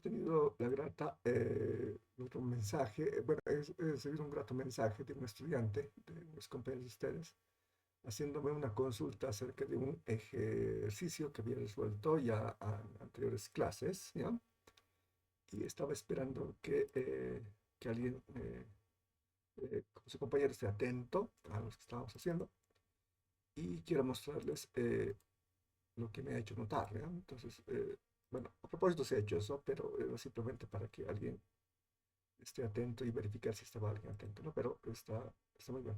tenido la grata, otro mensaje, bueno, he recibido un grato mensaje de un estudiante, de unos compañeros de ustedes, haciéndome una consulta acerca de un ejercicio que había resuelto ya en anteriores clases, ¿ya? Y estaba esperando que alguien, como su compañero, esté atento a lo que estábamos haciendo y quiero mostrarles lo que me ha hecho notar, ¿ya? Entonces, bueno, a propósito se ha hecho eso, pero era simplemente para que alguien esté atento y verificar si estaba alguien atento, ¿no? Pero está muy bien.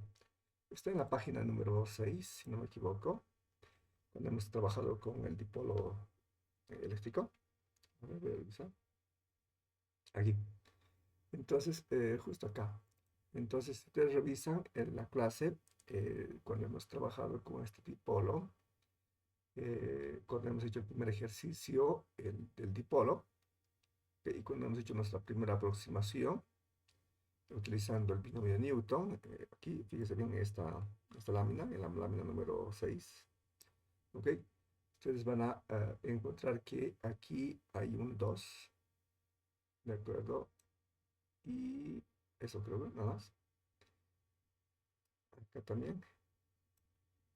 Está en la página número 6 si no me equivoco, cuando hemos trabajado con el dipolo eléctrico. A ver, voy a revisar. Aquí. Entonces, justo acá. Entonces, si ustedes revisan en la clase, cuando hemos trabajado con este dipolo, cuando hemos hecho el primer ejercicio del dipolo, y cuando hemos hecho nuestra primera aproximación, utilizando el binomio de Newton. Aquí, fíjese bien esta lámina, en la lámina número 6. ¿Ok? Ustedes van a encontrar que aquí hay un 2, ¿de acuerdo? Y eso creo que nada más. Acá también.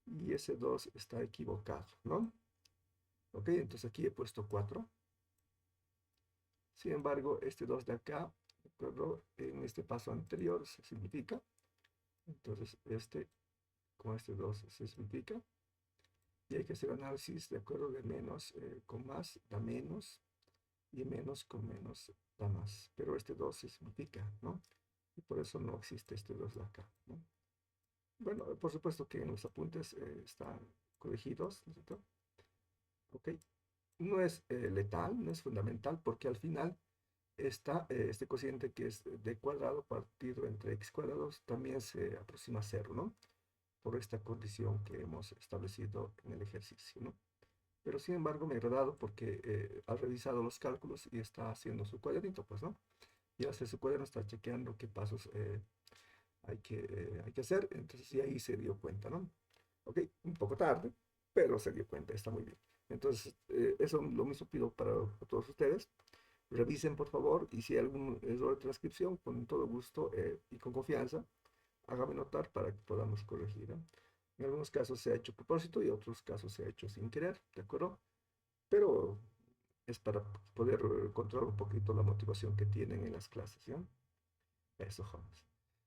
Y ese 2 está equivocado, ¿no? ¿Ok? Entonces aquí he puesto 4. Sin embargo, este 2 de acá, ¿de acuerdo? En este paso anterior se simplifica. Entonces, con este 2 se simplifica. Y hay que hacer análisis de acuerdo de menos con más da menos y menos con menos da más. Pero este 2 se simplifica, ¿no? Y por eso no existe este 2 de acá, ¿no? Bueno, por supuesto que en los apuntes están corregidos, ¿no es cierto? Ok. No es letal, no es fundamental, porque al final está este cociente que es d cuadrado partido entre x cuadrados también se aproxima a cero, ¿no? Por esta condición que hemos establecido en el ejercicio, ¿no? Pero sin embargo me ha agradado porque ha revisado los cálculos y está haciendo su cuadernito, pues, ¿no? Y al hacer su cuaderno está chequeando qué pasos hay que hacer, entonces y ahí se dio cuenta, ¿no? Ok, un poco tarde, pero se dio cuenta, está muy bien. Entonces, eso lo mismo pido para todos ustedes. Revisen, por favor, y si hay algún error de transcripción, con todo gusto y con confianza, hágame notar para que podamos corregir, ¿no? En algunos casos se ha hecho a propósito y en otros casos se ha hecho sin querer, ¿de acuerdo? Pero es para poder controlar un poquito la motivación que tienen en las clases, ¿ya? Eso, jóvenes.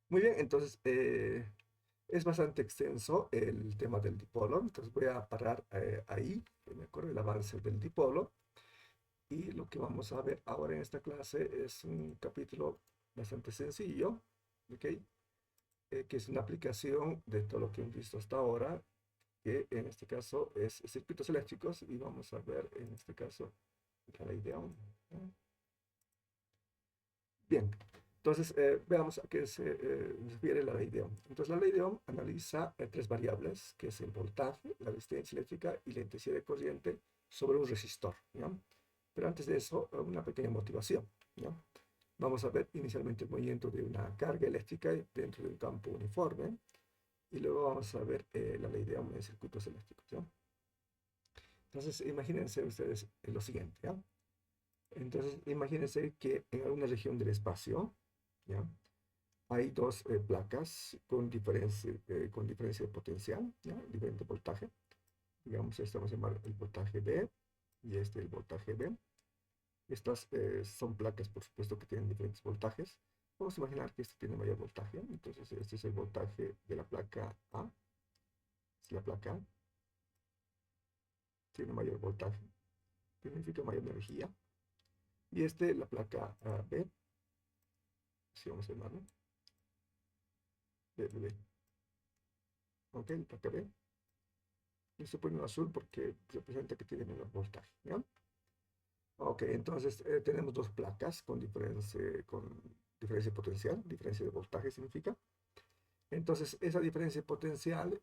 Muy bien, entonces es bastante extenso el tema del dipolo, entonces voy a parar ahí, que me acuerdo el avance del dipolo, y lo que vamos a ver ahora en esta clase es un capítulo bastante sencillo, ¿ok? Que es una aplicación de todo lo que hemos visto hasta ahora, que en este caso es circuitos eléctricos, y vamos a ver en este caso la ley de Ohm, ¿no? Bien, entonces veamos a qué se refiere la ley de Ohm. Entonces la ley de Ohm analiza tres variables, que es el voltaje, la resistencia eléctrica y la intensidad de corriente sobre un resistor, ¿ya? Pero antes de eso, una pequeña motivación, ¿ya? Vamos a ver inicialmente el movimiento de una carga eléctrica dentro de un campo uniforme y luego vamos a ver la ley de Ohm en circuitos eléctricos, ¿ya? Entonces imagínense ustedes lo siguiente, ¿ya? Entonces imagínense que en alguna región del espacio, ¿ya? Hay dos placas con diferencia de potencial, ¿ya? Diferente voltaje. Digamos, este vamos a llamar el voltaje B y este el voltaje B. Estas son placas, por supuesto, que tienen diferentes voltajes. Vamos a imaginar que este tiene mayor voltaje. Entonces, este es el voltaje de la placa A. Si la placa A tiene mayor voltaje, significa mayor energía. Y este, la placa B, si vamos a llamarlo, B, B, B. Ok, la placa B. Y se pone en azul porque representa que tiene menor voltaje, ¿ya? Ok, entonces tenemos dos placas con diferencia potencial, diferencia de voltaje significa. Entonces, esa diferencia potencial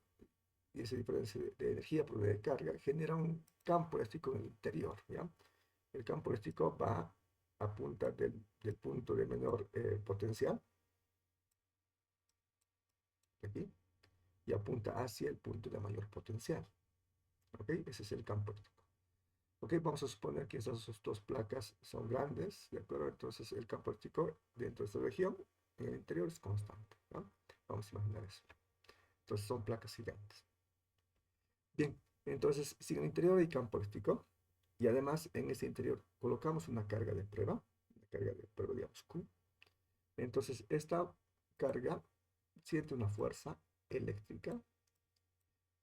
y esa diferencia de energía por de carga genera un campo eléctrico en el interior, ¿ya? El campo eléctrico va a punta del punto de menor potencial, aquí, y apunta hacia el punto de mayor potencial, ¿ok? Ese es el campo eléctrico. Ok, vamos a suponer que esas dos placas son grandes, ¿de acuerdo? Entonces el campo eléctrico dentro de esta región, en el interior, es constante, ¿no? Vamos a imaginar eso. Entonces son placas gigantes. Bien, entonces si en el interior hay campo eléctrico, y además en ese interior colocamos una carga de prueba, digamos, Q, entonces esta carga siente una fuerza eléctrica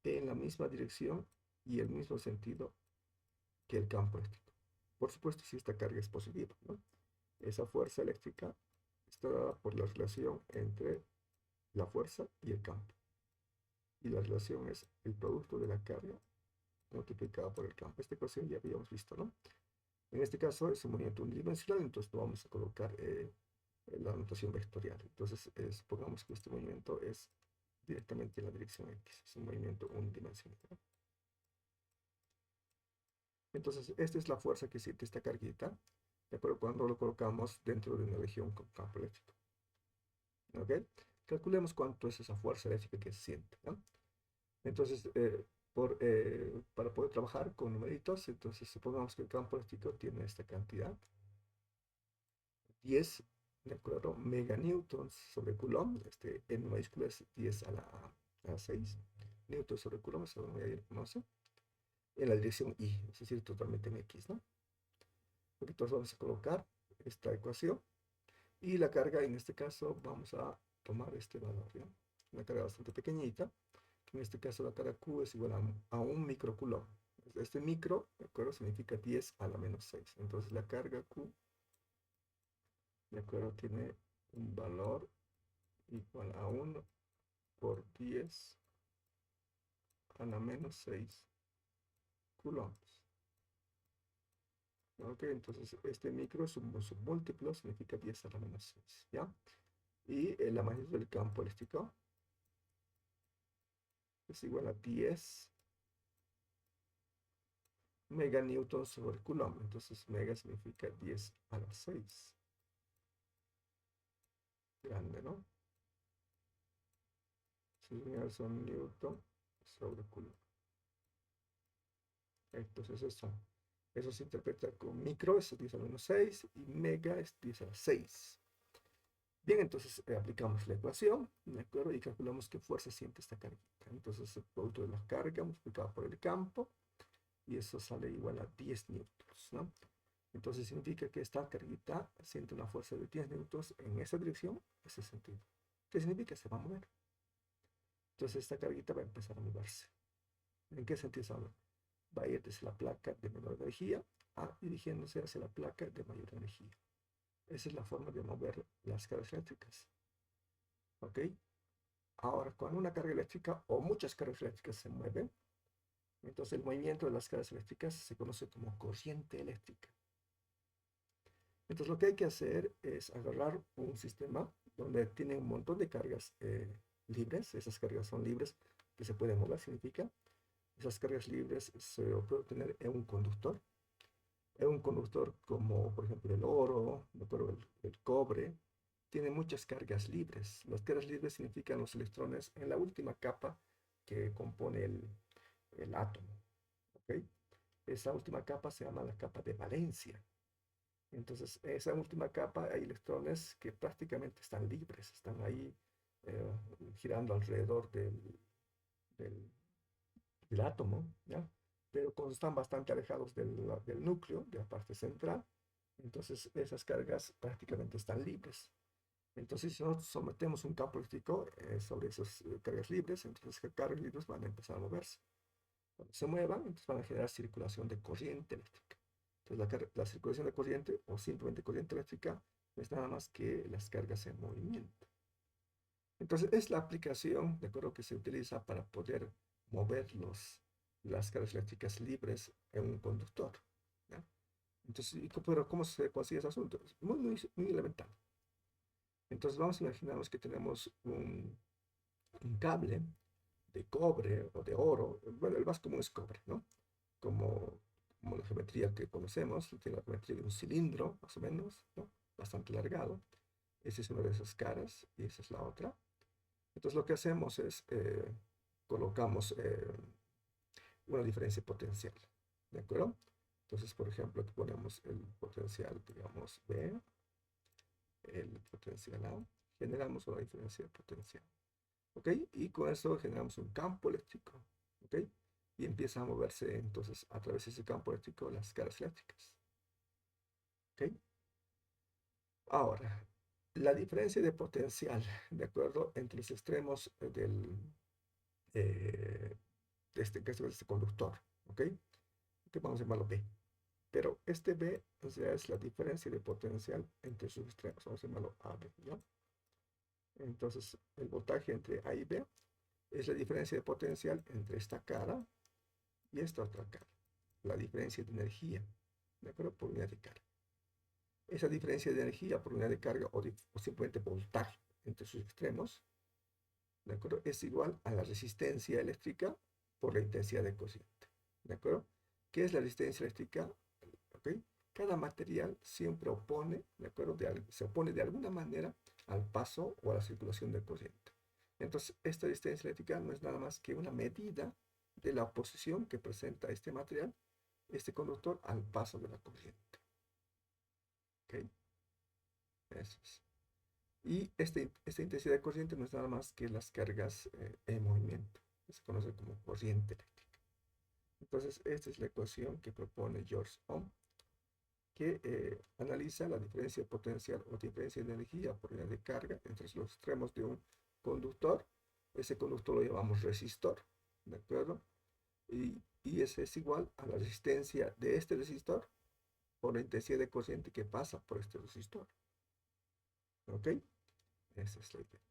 en la misma dirección y el mismo sentido que el campo eléctrico. Por supuesto, si esta carga es positiva, ¿no? Esa fuerza eléctrica está dada por la relación entre la fuerza y el campo. Y la relación es el producto de la carga multiplicado por el campo. Esta ecuación ya habíamos visto, ¿no? En este caso es un movimiento unidimensional, entonces no vamos a colocar la notación vectorial. Entonces, supongamos que este movimiento es directamente en la dirección X, es un movimiento unidimensional, ¿no? Entonces, esta es la fuerza que siente esta carguita, ¿de acuerdo? Cuando lo colocamos dentro de una región con campo eléctrico, ¿ok? Calculemos cuánto es esa fuerza eléctrica que se siente, ¿no? Entonces, para poder trabajar con numeritos, entonces supongamos que el campo eléctrico tiene esta cantidad, 10, ¿de acuerdo? Meganewtons sobre Coulomb, en mayúscula es 10 a 6, newtons sobre Coulomb, eso no conoce, en la dirección Y, es decir, totalmente en X, ¿no? Entonces vamos a colocar esta ecuación y la carga, en este caso, vamos a tomar este valor, ¿ya? Una carga bastante pequeñita, que en este caso la carga Q es igual a 1 microcoulomb. Este micro, ¿de acuerdo? Significa 10 a la menos 6. Entonces la carga Q, ¿de acuerdo? Tiene un valor igual a 1 por 10 a la menos 6 coulombs. Ok, entonces este micro es un submúltiplo, significa 10 a la menos 6, ¿ya? Y la magnitud del campo eléctrico es igual a 10 meganewtons sobre coulomb. Entonces mega significa 10 a la 6. Grande, ¿no? Son newton sobre coulomb. Entonces eso se interpreta con micro, es 10 a la menos 6, y mega es 10 a la 6. Bien, entonces aplicamos la ecuación, ¿de acuerdo? Y calculamos qué fuerza siente esta carguita. Entonces el producto de la carga multiplicado por el campo, y eso sale igual a 10 newtons, ¿no? Entonces significa que esta carguita siente una fuerza de 10 newtons en esa dirección, ese sentido. ¿Qué significa? Se va a mover. Entonces esta carguita va a empezar a moverse. ¿En qué sentido se va a mover? Va a ir desde la placa de menor energía a dirigiéndose hacia la placa de mayor energía. Esa es la forma de mover las cargas eléctricas. ¿Ok? Ahora, cuando una carga eléctrica o muchas cargas eléctricas se mueven, entonces el movimiento de las cargas eléctricas se conoce como corriente eléctrica. Entonces lo que hay que hacer es agarrar un sistema donde tiene un montón de cargas libres. Esas cargas son libres que se pueden mover, significa. Esas cargas libres se puede obtener en un conductor. En un conductor como por ejemplo el oro, el cobre, tiene muchas cargas libres. Las cargas libres significan los electrones en la última capa que compone el átomo. ¿Ok? Esa última capa se llama la capa de valencia. Entonces, esa última capa hay electrones que prácticamente están libres, están ahí eh, girando alrededor del, del átomo, ¿ya? Pero cuando están bastante alejados del núcleo, de la parte central, entonces esas cargas prácticamente están libres. Entonces, si nosotros sometemos un campo eléctrico sobre esas cargas libres, entonces las cargas libres van a empezar a moverse. Cuando se muevan, entonces van a generar circulación de corriente eléctrica. Entonces, la circulación de corriente o simplemente corriente eléctrica no es nada más que las cargas en movimiento. Entonces, es la aplicación, de acuerdo, que se utiliza para poder mover las cargas eléctricas libres en un conductor, ¿ya? Entonces, pero ¿cómo se consigue ese asunto? Es muy elemental. Entonces, vamos a imaginarnos que tenemos un cable de cobre o de oro. Bueno, el más común es cobre, ¿no? Como, como la geometría que conocemos, tiene la geometría de un cilindro, más o menos, ¿no? Bastante alargado. Esa es una de esas caras y esa es la otra. Entonces lo que hacemos es colocamos una diferencia potencial, ¿de acuerdo? Entonces, por ejemplo, aquí ponemos el potencial, digamos, B, el potencial A, generamos una diferencia de potencial, ¿ok? Y con eso generamos un campo eléctrico, ¿ok? Y empieza a moverse entonces a través de ese campo eléctrico las cargas eléctricas, ¿ok? Ahora, la diferencia de potencial, ¿de acuerdo? Entre los extremos eh, que es este conductor, ¿ok? Que vamos a llamarlo B. Pero este B, o sea, es la diferencia de potencial entre sus extremos. Vamos a llamarlo AB, ¿ya? Entonces, el voltaje entre A y B es la diferencia de potencial entre esta cara y esta otra cara. La diferencia de energía, ¿de acuerdo? Por unidad de carga. Esa diferencia de energía por unidad de carga o simplemente voltaje entre sus extremos, ¿de acuerdo? Es igual a la resistencia eléctrica por la intensidad de corriente, ¿de acuerdo? ¿Qué es la resistencia eléctrica? ¿Ok? Cada material siempre opone, ¿de acuerdo? Se opone de alguna manera al paso o a la circulación de corriente. Entonces, esta resistencia eléctrica no es nada más que una medida de la oposición que presenta este material, este conductor, al paso de la corriente. ¿Ok? Eso es. Y esta intensidad de corriente no es nada más que las cargas en movimiento, que se conoce como corriente eléctrica. Entonces, esta es la ecuación que propone George Ohm, que analiza la diferencia potencial o diferencia de energía por unidad de carga entre los extremos de un conductor. Ese conductor lo llamamos resistor, ¿de acuerdo? Y ese es igual a la resistencia de este resistor por la intensidad de corriente que pasa por este resistor. ¿Ok? Esa es la idea.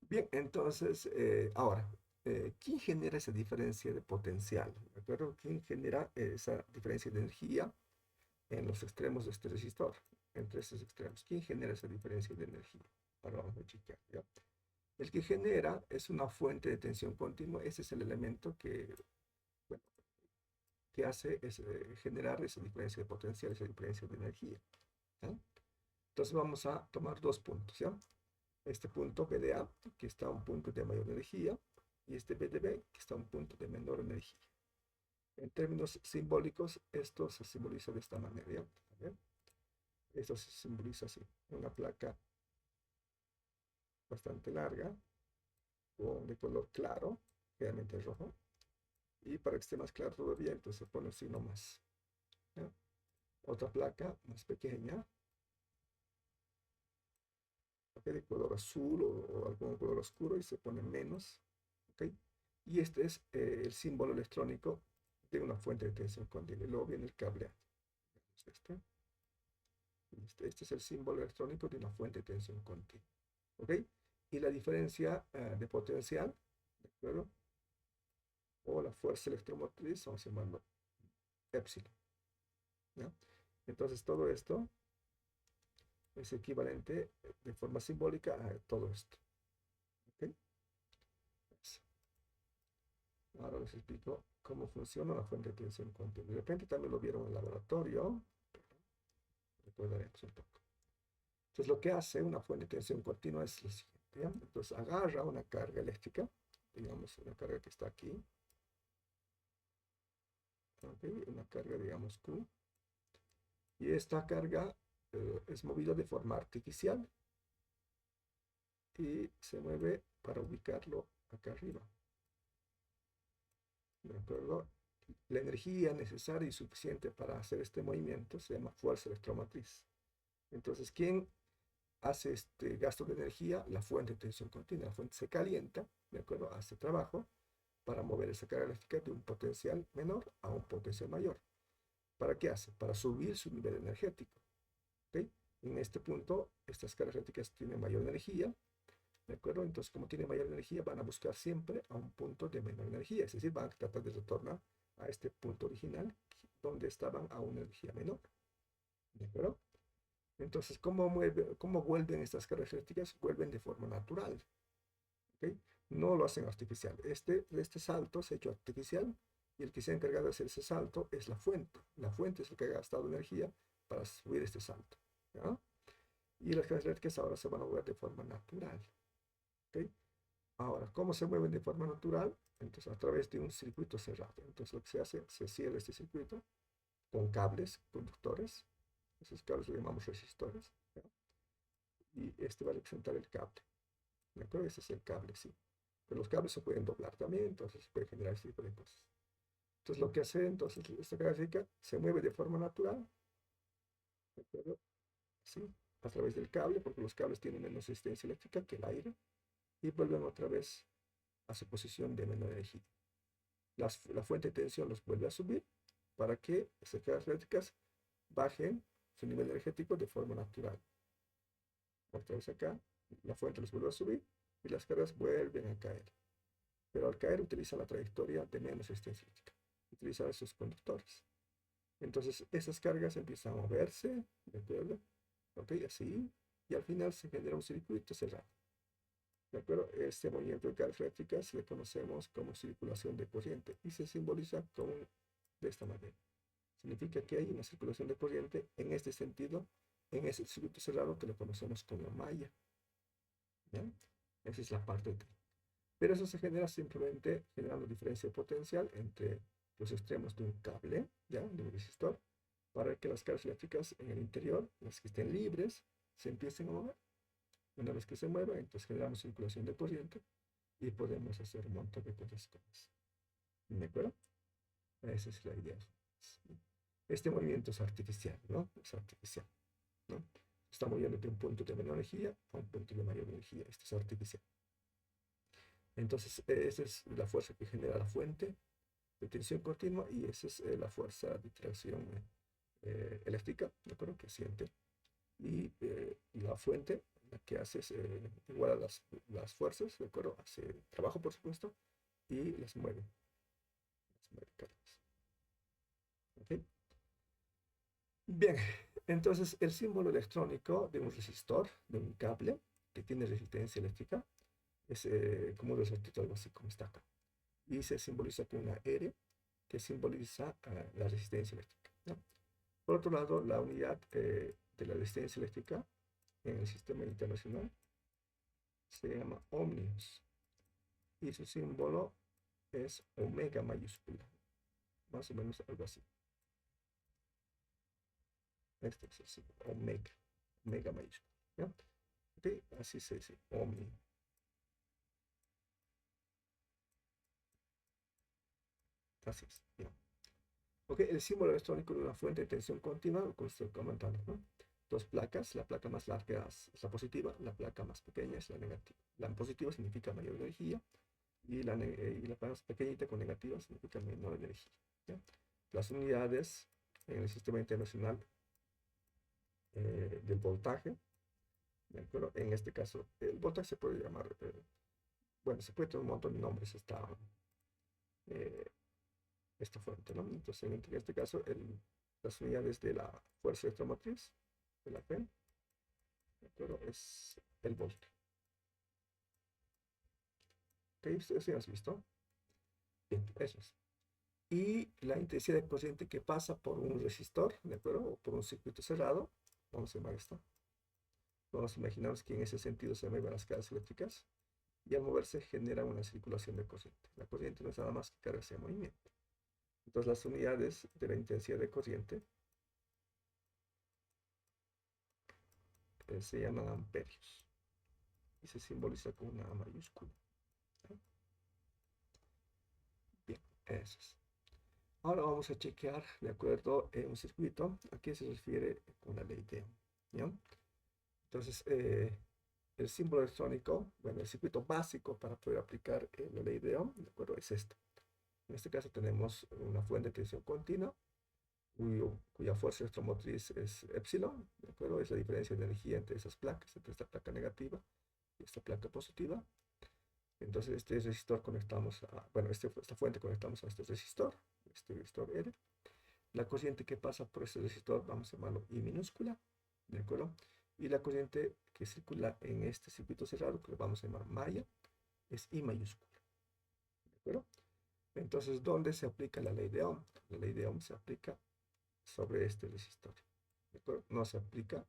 Bien, entonces, ahora, ¿quién genera esa diferencia de potencial? ¿De acuerdo? ¿Quién genera esa diferencia de energía en los extremos de este resistor? Entre estos extremos. ¿Quién genera esa diferencia de energía? Ahora vamos a chequear, ¿ya? El que genera es una fuente de tensión continua. Ese es el elemento que, bueno, que hace es, generar esa diferencia de potencial, esa diferencia de energía, ¿ya? Entonces vamos a tomar dos puntos, ¿ya? Este punto B de A, que está a un punto de mayor energía, y este B de B, que está a un punto de menor energía. En términos simbólicos, esto se simboliza de esta manera, ¿ya? Esto se simboliza así, una placa bastante larga, de color claro, generalmente rojo, y para que esté más claro todavía, entonces se pone un signo más, ¿ya? Otra placa más pequeña, ¿okay? De color azul o algún color oscuro, y se pone menos, ¿okay? Y este es el símbolo electrónico de una fuente de tensión continua. Y luego viene el cableado. Este es el símbolo electrónico de una fuente de tensión continua, ¿ok? Y la diferencia de potencial, ¿de acuerdo? O la fuerza electromotriz, vamos a llamarlo epsilon, ¿ya? Entonces todo esto es equivalente de forma simbólica a todo esto, ¿ok? Ahora les explico cómo funciona la fuente de tensión continua. De repente también lo vieron en el laboratorio, recordaremos un poco. Entonces lo que hace una fuente de tensión continua es lo siguiente, ¿ya? Entonces agarra una carga eléctrica, digamos una carga que está aquí, ¿okay? Una carga, digamos, Q, y esta carga es movida de forma artificial y se mueve para ubicarlo acá arriba, ¿de acuerdo? La energía necesaria y suficiente para hacer este movimiento se llama fuerza electromotriz. Entonces, ¿quién hace este gasto de energía? La fuente de tensión continua. La fuente se calienta, ¿de acuerdo? Hace trabajo para mover esa carga eléctrica de un potencial menor a un potencial mayor. ¿Para qué hace? Para subir su nivel energético, ¿ok? En este punto, estas cargas eléctricas tienen mayor energía, ¿de acuerdo? Entonces, como tienen mayor energía, van a buscar siempre a un punto de menor energía, es decir, van a tratar de retornar a este punto original donde estaban a una energía menor, ¿de acuerdo? Entonces, ¿cómo vuelven estas cargas eléctricas? Vuelven de forma natural, ¿ok? No lo hacen artificial. Este salto se ha hecho artificial y el que se ha encargado de hacer ese salto es la fuente. La fuente es el que ha gastado energía para subir este salto, ¿ya? Y las cargas eléctricas ahora se van a mover de forma natural, ¿ok? Ahora, ¿cómo se mueven de forma natural? Entonces, a través de un circuito cerrado. Entonces, lo que se hace, se cierra este circuito con cables conductores. Esos cables los llamamos resistores, ¿ya? Y este va a representar el cable, ¿de acuerdo? Este es el cable, sí. Pero los cables se pueden doblar también, entonces se puede generar este tipo de cosas. Entonces lo que hace, entonces, esta gráfica se mueve de forma natural, ¿de acuerdo? Sí, a través del cable, porque los cables tienen menos resistencia eléctrica que el aire, y vuelven otra vez a su posición de menor energía. La fuente de tensión los vuelve a subir para que estas cargas eléctricas bajen su nivel energético de forma natural. Otra vez acá, la fuente los vuelve a subir y las cargas vuelven a caer. Pero al caer utiliza la trayectoria de menos resistencia eléctrica, utiliza esos conductores. Entonces esas cargas empiezan a moverse, ¿de acuerdo? Ok, así, y al final se genera un circuito cerrado. ¿De acuerdo? Este movimiento de cargas eléctricas le conocemos como circulación de corriente y se simboliza de esta manera. Significa que hay una circulación de corriente en este sentido, en ese circuito cerrado que lo conocemos como malla. ¿Ya? Esa es la parte de. Pero eso se genera simplemente generando diferencia de potencial entre los extremos de un cable, ¿ya? De un resistor, para que las cargas eléctricas en el interior, las que estén libres, se empiecen a mover. Una vez que se mueva, entonces generamos circulación de corriente y podemos hacer un montón de cosas con eso. ¿De acuerdo? Esa es la idea. Este movimiento es artificial, ¿no? Es artificial, ¿no? Está moviendo de un punto de menor energía a un punto de mayor energía. Esto es artificial. Entonces, esa es la fuerza que genera la fuente de tensión continua y esa es la fuerza de tracción eléctrica, ¿de acuerdo? Que siente. Y la fuente, la que hace es igual a las fuerzas, ¿de acuerdo? Hace trabajo, por supuesto, y las mueve. Las mueve cargas. ¿Ok? Bien, entonces el símbolo electrónico de un resistor, de un cable que tiene resistencia eléctrica, es como resaltito algo así como está acá. Y se simboliza con una R que simboliza la resistencia eléctrica, ¿no? Por otro lado, la unidad de la resistencia eléctrica en el sistema internacional se llama ohmios y su símbolo es omega mayúscula, más o menos algo así. Este es el símbolo, omega, omega mayúscula, ¿ya? Okay, así se dice, ohmio. Así es, ¿ya? Ok, el símbolo electrónico de una fuente de tensión continua, como estoy comentando, ¿no? Dos placas, la placa más larga es la positiva, la placa más pequeña es la negativa. La positiva significa mayor energía y la placa más pequeñita con negativa significa menor energía, ¿ya? Las unidades en el sistema internacional del voltaje, ¿de acuerdo? En este caso, el voltaje se puede llamar, bueno, se puede tener un montón de nombres eh, esta fuente, ¿no? Entonces, en este caso, las unidades de la fuerza electromotriz, de la P, ¿de acuerdo? Es el volt. ¿Ok? ¿Ustedes ya has visto? Bien, eso es. Y la intensidad de corriente que pasa por un resistor, ¿de acuerdo? O por un circuito cerrado, vamos a llamar esto. Vamos a imaginarnos que en ese sentido se mueven las cargas eléctricas y al moverse genera una circulación de corriente. La corriente no es nada más que cargas en movimiento. Entonces las unidades de la intensidad de corriente se llaman amperios y se simboliza con una A mayúscula. Bien, eso es. Ahora vamos a chequear, de acuerdo, un circuito a qué se refiere con la ley de Ohm, ¿ya? Entonces, el símbolo electrónico, bueno, el circuito básico para poder aplicar la ley de Ohm, de acuerdo, es este. En este caso tenemos una fuente de tensión continua, cuya fuerza electromotriz es epsilon, ¿de acuerdo? Es la diferencia de energía entre esas placas, entre esta placa negativa y esta placa positiva. Entonces este resistor conectamos a, bueno, esta fuente conectamos a este resistor R. La corriente que pasa por este resistor vamos a llamarlo I minúscula, ¿de acuerdo? Y la corriente que circula en este circuito cerrado, que lo vamos a llamar malla, es I mayúscula, ¿de acuerdo? Entonces, ¿dónde se aplica la ley de Ohm? La ley de Ohm se aplica sobre este resistor, ¿de acuerdo? No se aplica,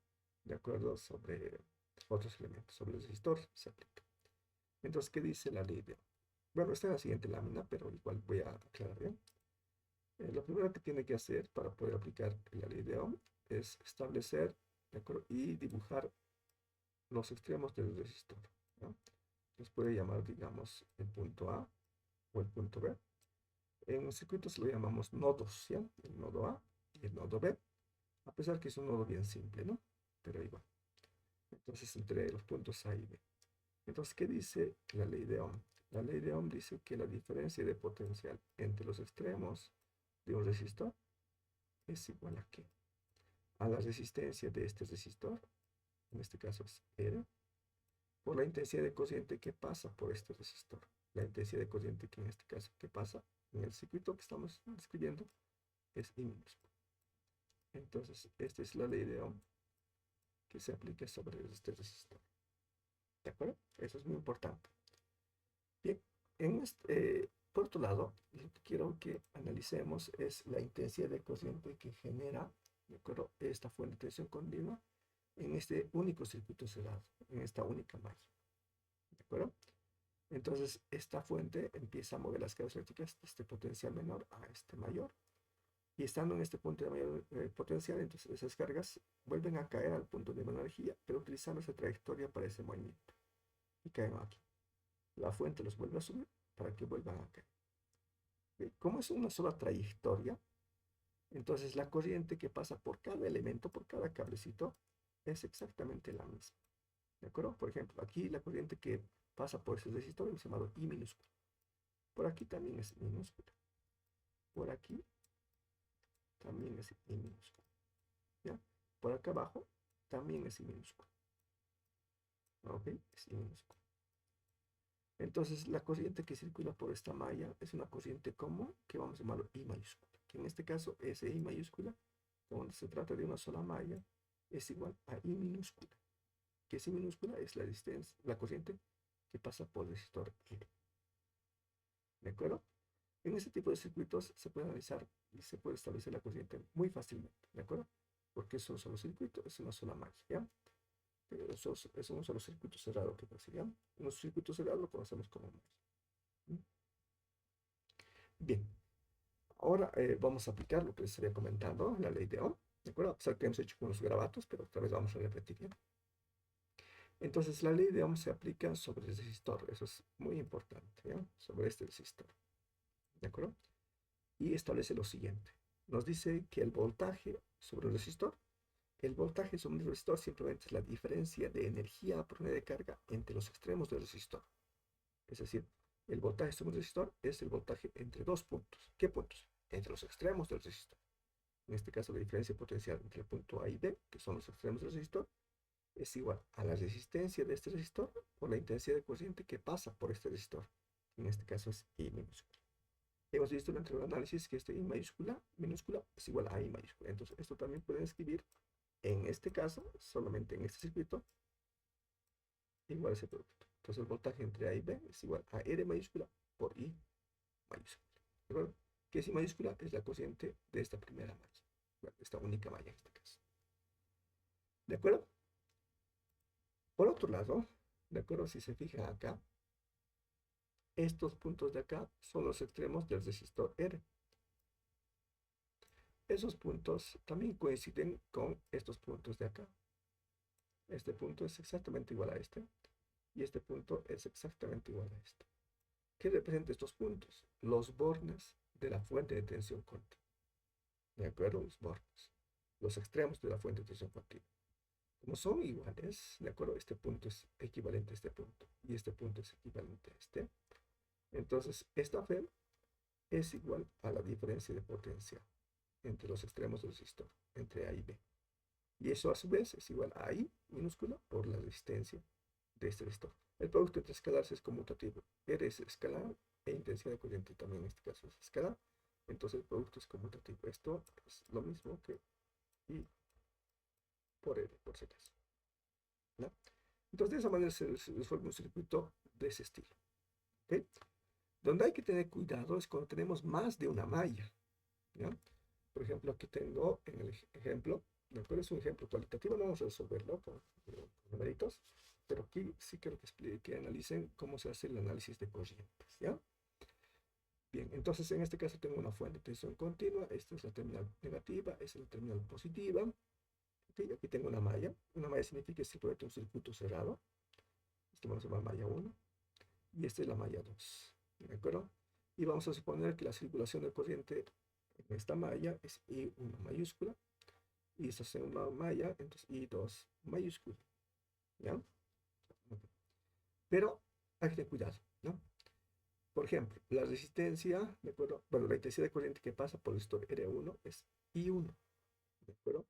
¿de acuerdo? Sobre otros elementos, sobre el resistor se aplica. Entonces, ¿qué dice la ley de Ohm? Bueno, está en la siguiente lámina, pero igual voy a aclarar bien. Lo primero que tiene que hacer para poder aplicar la ley de Ohm es establecer, ¿de acuerdo? Y dibujar los extremos del resistor, ¿no? Los puede llamar, digamos, el punto A o el punto B. En un circuito se lo llamamos nodos, ¿ya? El nodo A y el nodo B, a pesar que es un nodo bien simple, ¿no? Pero igual. Entonces, entre los puntos A y B. Entonces, ¿qué dice la ley de Ohm? La ley de Ohm dice que la diferencia de potencial entre los extremos de un resistor es igual a ¿qué? A la resistencia de este resistor, en este caso es R, por la intensidad de corriente que pasa por este resistor. La intensidad de corriente que en este caso que pasa en el circuito que estamos describiendo es I minúsculo. Entonces, esta es la ley de Ohm que se aplica sobre este resistor. ¿De acuerdo? Eso es muy importante. Bien, por otro lado, lo que quiero que analicemos es la intensidad de corriente que genera, ¿de acuerdo?, esta fuente de tensión continua en este único circuito cerrado, en esta única malla. ¿De acuerdo? Entonces, esta fuente empieza a mover las cargas eléctricas de este potencial menor a este mayor. Y estando en este punto de mayor potencial, entonces esas cargas vuelven a caer al punto de menor energía, pero utilizando esa trayectoria para ese movimiento. Y caen aquí. La fuente los vuelve a subir para que vuelvan a caer. Como es una sola trayectoria, entonces la corriente que pasa por cada elemento, por cada cablecito, es exactamente la misma. ¿De acuerdo? Por ejemplo, aquí la corriente que pasa por ese resistor es llamado I minúscula. Por aquí también es I minúscula. Por aquí también es I minúscula. ¿Ya? Por acá abajo también es I minúscula. ¿Ok? Es I minúscula. Entonces, la corriente que circula por esta malla es una corriente común que vamos a llamarlo I mayúscula. Que en este caso, ese I mayúscula, cuando se trata de una sola malla, es igual a I minúscula. Que esa I minúscula es la distancia, la corriente que pasa por el resistor R. ¿De acuerdo? En este tipo de circuitos se puede analizar y se puede establecer la corriente muy fácilmente. ¿De acuerdo? Porque es un solo circuito, es una sola malla. ¿Ya? Eso es un solo circuito cerrado que perseguimos. Un circuito cerrado lo conocemos como malla. Bien, ahora vamos a aplicar lo que les había comentado, la ley de Ohm, ¿de acuerdo? A pesar que hemos hecho unos grabatos, pero otra vez vamos a repetir, ¿ya? Entonces, la ley de Ohm se aplica sobre el resistor, eso es muy importante, ¿ya? Sobre este resistor, ¿de acuerdo? Y establece lo siguiente. Nos dice que el voltaje sobre el resistor, el voltaje sobre el resistor simplemente es la diferencia de energía por unidad de carga entre los extremos del resistor. Es decir, el voltaje sobre el resistor es el voltaje entre dos puntos. ¿Qué puntos? Entre los extremos del resistor. En este caso, la diferencia potencial entre el punto A y B, que son los extremos del resistor, es igual a la resistencia de este resistor por la intensidad de corriente que pasa por este resistor. En este caso es I minúscula. Hemos visto dentro del análisis que este I minúscula es igual a I mayúscula. Entonces, esto también pueden escribir en este caso, solamente en este circuito, igual a ese producto. Entonces, el voltaje entre A y B es igual a R mayúscula por I mayúscula. ¿De acuerdo? Que es I mayúscula es la corriente de esta primera malla. Bueno, esta única malla en este caso. ¿De acuerdo? Por otro lado, ¿de acuerdo? Si se fija acá, estos puntos de acá son los extremos del resistor R. Esos puntos también coinciden con estos puntos de acá. Este punto es exactamente igual a este. Y este punto es exactamente igual a este. ¿Qué representan estos puntos? Los bornes de la fuente de tensión continua. ¿De acuerdo? Los bornes. Los extremos de la fuente de tensión continua. Como son iguales, ¿de acuerdo? Este punto es equivalente a este punto. Y este punto es equivalente a este. Entonces, esta FEM es igual a la diferencia de potencial entre los extremos del resistor, entre A y B. Y eso a su vez es igual a I minúscula por la resistencia de este resistor. El producto entre escalares es conmutativo. R es escalar e intensidad de corriente también en este caso es escalar. Entonces el producto es conmutativo. Esto es lo mismo que I por R, por si acaso. ¿No? Entonces de esa manera se resuelve un circuito de ese estilo. ¿Okay? Donde hay que tener cuidado es cuando tenemos más de una malla. ¿Ya? Por ejemplo, aquí tengo en el ejemplo, ¿de acuerdo? Es un ejemplo cualitativo, no vamos a resolverlo con numeritos, pero aquí sí quiero que analicen cómo se hace el análisis de corrientes, ¿ya? Bien, entonces en este caso tengo una fuente de tensión continua, esta es la terminal negativa, esta es la terminal positiva. Okay, aquí tengo una malla significa que es simplemente un circuito cerrado, esto vamos a llamar malla 1, y esta es la malla 2, ¿de acuerdo? Y vamos a suponer que la circulación de corriente en esta malla es I1 mayúscula, y esta es una malla, entonces I2 mayúscula, ¿ya? Pero hay que tener cuidado, ¿no? Por ejemplo, la resistencia, ¿de acuerdo? Bueno, la intensidad de corriente que pasa por el resistor R1 es I1, ¿de acuerdo?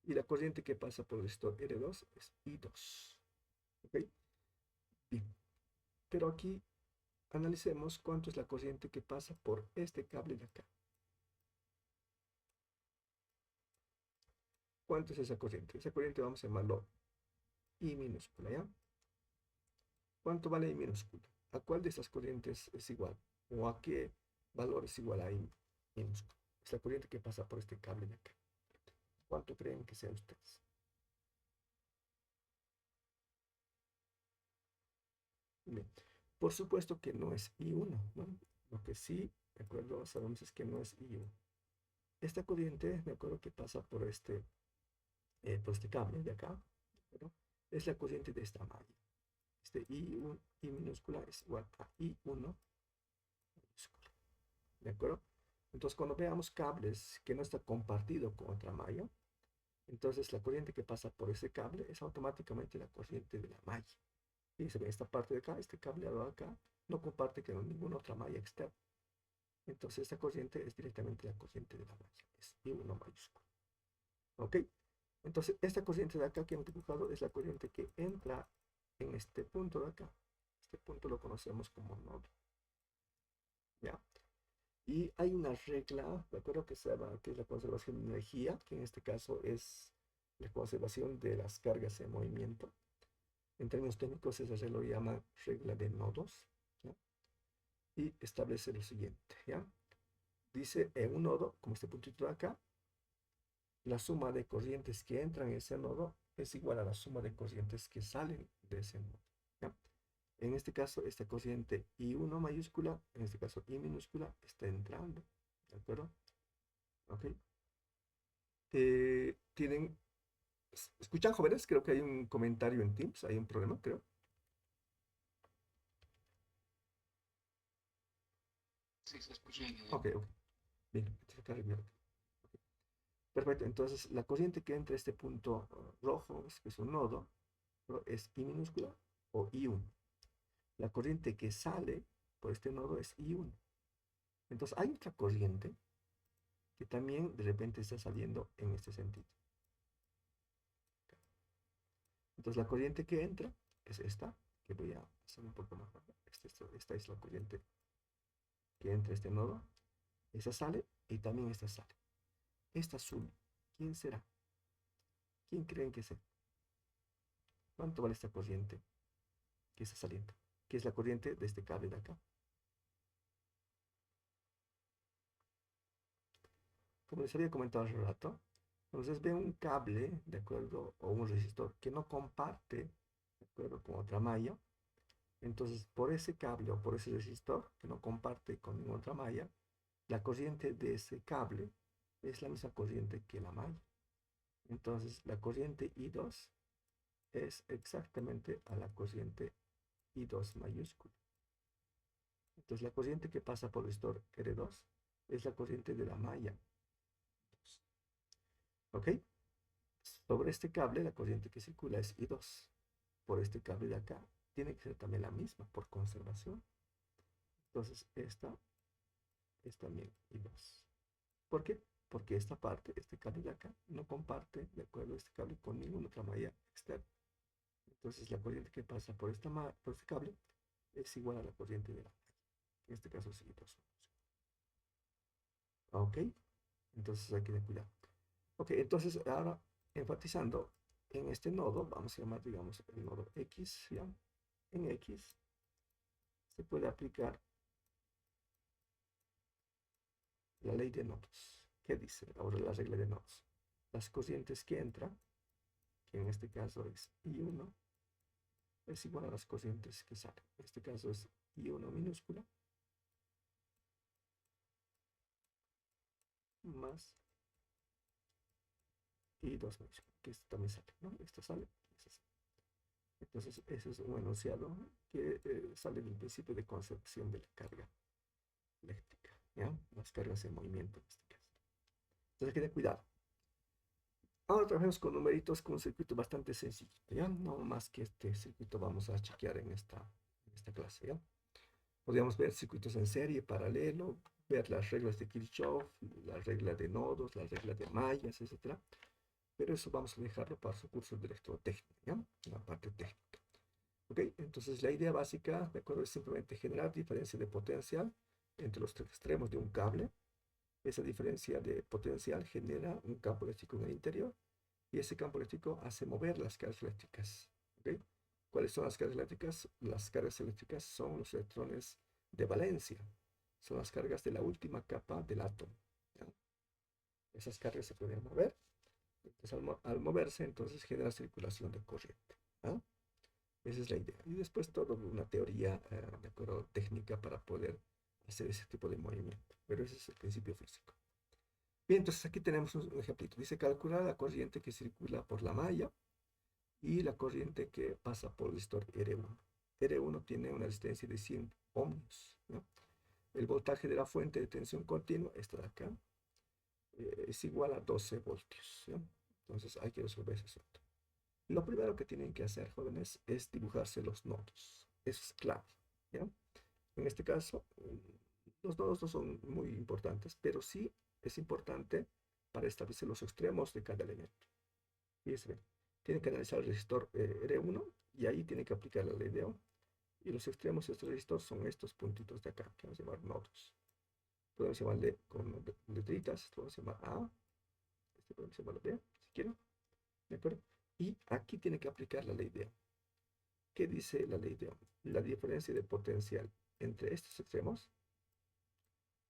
Y la corriente que pasa por el resistor R2 es I2, ¿ok? Bien, pero aquí analicemos cuánto es la corriente que pasa por este cable de acá. ¿Cuánto es esa corriente? Esa corriente vamos a llamarlo I minúscula, ¿ya? ¿Cuánto vale I minúscula? ¿A cuál de estas corrientes es igual? ¿O a qué valor es igual a I minúscula? Es la corriente que pasa por este cable de acá. ¿Cuánto creen que sea ustedes? Bien. Por supuesto que no es I1, ¿no? Lo que sí, de acuerdo, sabemos es que no es I1. Esta corriente, de acuerdo, que pasa por este cable de acá, ¿no? Es la corriente de esta malla. Este I1, I minúscula es igual a I1 minúscula, ¿de acuerdo? Entonces, cuando veamos cables que no está compartido con otra malla, entonces la corriente que pasa por ese cable es automáticamente la corriente de la malla. Y se ve esta parte de acá, este cableado de acá, no comparte con ninguna otra malla externa. Entonces, esta corriente es directamente la corriente de la malla, es I1 mayúscula. ¿Ok? Entonces, esta corriente de acá que hemos dibujado es la corriente que entra en este punto de acá. Este punto lo conocemos como nodo. ¿Ya? Y hay una regla, de acuerdo, que se llama, que es la conservación de energía, que en este caso es la conservación de las cargas en movimiento. En términos técnicos, esa regla lo llama regla de nodos, ¿ya? Y establece lo siguiente, ¿ya? Dice, en un nodo, como este puntito de acá, la suma de corrientes que entran en ese nodo es igual a la suma de corrientes que salen de ese nodo, ¿ya? En este caso, esta corriente I1 mayúscula, en este caso I minúscula, está entrando, ¿de acuerdo? ¿Ok? ¿Tienen, escuchan, jóvenes? Creo que hay un comentario en Teams, hay un problema, creo. Sí, se escucha bien. Ok, ok. Bien, entonces acá arreglo. Perfecto, entonces la corriente que entra a este punto rojo, que es un nodo, ¿no? Es I minúscula o I1. La corriente que sale por este nodo es I1. Entonces hay otra corriente que también de repente está saliendo en este sentido. Entonces la corriente que entra es esta, que voy a hacer un poco más rápido. Esta es la corriente que entra a este nodo. Esta sale y también esta sale. Esta azul, ¿quién será? ¿Quién creen que sea? ¿Cuánto vale esta corriente que está saliendo? Que es la corriente de este cable de acá. Como les había comentado hace rato, entonces ve un cable, ¿de acuerdo? O un resistor que no comparte, ¿de acuerdo? Con otra malla. Entonces, por ese cable o por ese resistor que no comparte con ninguna otra malla, la corriente de ese cable es la misma corriente que la malla. Entonces, la corriente I2 es exactamente a la corriente I2 mayúscula. Entonces, la corriente que pasa por el resistor R2 es la corriente de la malla. ¿Ok? Sobre este cable, la corriente que circula es I2. Por este cable de acá, tiene que ser también la misma, por conservación. Entonces, esta es también I2. ¿Por qué? Porque esta parte, este cable de acá, no comparte, de acuerdo, este cable con ninguna otra malla externa. Entonces, la corriente que pasa por este cable es igual a la corriente de la malla. En este caso, es I2. ¿Ok? Entonces, hay que tener cuidado. Ok, entonces ahora enfatizando en este nodo, vamos a llamar, digamos, el nodo X, ¿ya? En X se puede aplicar la ley de nodos. ¿Qué dice ahora la regla de nodos? Las corrientes que entran, que en este caso es I1, es igual a las corrientes que salen. En este caso es I1 minúscula más y 2 menos, que esto también sale, ¿no? Esto sale, esto sale. Entonces, ese es un enunciado que sale del principio de conservación de la carga eléctrica, ¿ya? Las cargas en movimiento en este caso. Entonces, hay que tener cuidado. Ahora trabajamos con numeritos con un circuito bastante sencillo, ¿ya? No más que este circuito vamos a chequear en esta clase, ¿ya? Podríamos ver circuitos en serie, paralelo, ver las reglas de Kirchhoff, la regla de nodos, la regla de mallas, etc. Pero eso vamos a dejarlo para su curso de electrotécnica, ¿ya? La parte técnica. ¿Ok? Entonces la idea básica, de acuerdo, es simplemente generar diferencia de potencial entre los tres extremos de un cable. Esa diferencia de potencial genera un campo eléctrico en el interior y ese campo eléctrico hace mover las cargas eléctricas. ¿Ok? ¿Cuáles son las cargas eléctricas? Las cargas eléctricas son los electrones de valencia, son las cargas de la última capa del átomo, ¿ya? Esas cargas se pueden mover, entonces al moverse entonces genera circulación de corriente, ¿ya? Esa es la idea. Y después toda una teoría, de acuerdo, técnica para poder hacer ese tipo de movimiento. Pero ese es el principio físico. Bien, entonces aquí tenemos un ejemplito. Dice calcular la corriente que circula por la malla y la corriente que pasa por el resistor R1. R1 tiene una resistencia de 100 ohmios, ¿no? El voltaje de la fuente de tensión continua, esta de acá, es igual a 12 voltios, ¿no? Entonces hay que resolver ese asunto. Lo primero que tienen que hacer, jóvenes, es dibujarse los nodos. Eso es clave, ¿ya? En este caso, los nodos no son muy importantes, pero sí es importante para establecer los extremos de cada elemento. Fíjense bien, tienen que analizar el resistor R1 y ahí tienen que aplicar la ley de Ohm. Y los extremos de este resistor son estos puntitos de acá, que vamos a llamar nodos. Podemos llamarle con letritas, esto vamos a llamar A, este podemos llamarlo B, si quieren, ¿de acuerdo? Y aquí tiene que aplicar la ley de Ohm. ¿Qué dice la ley de Ohm? La diferencia de potencial entre estos extremos,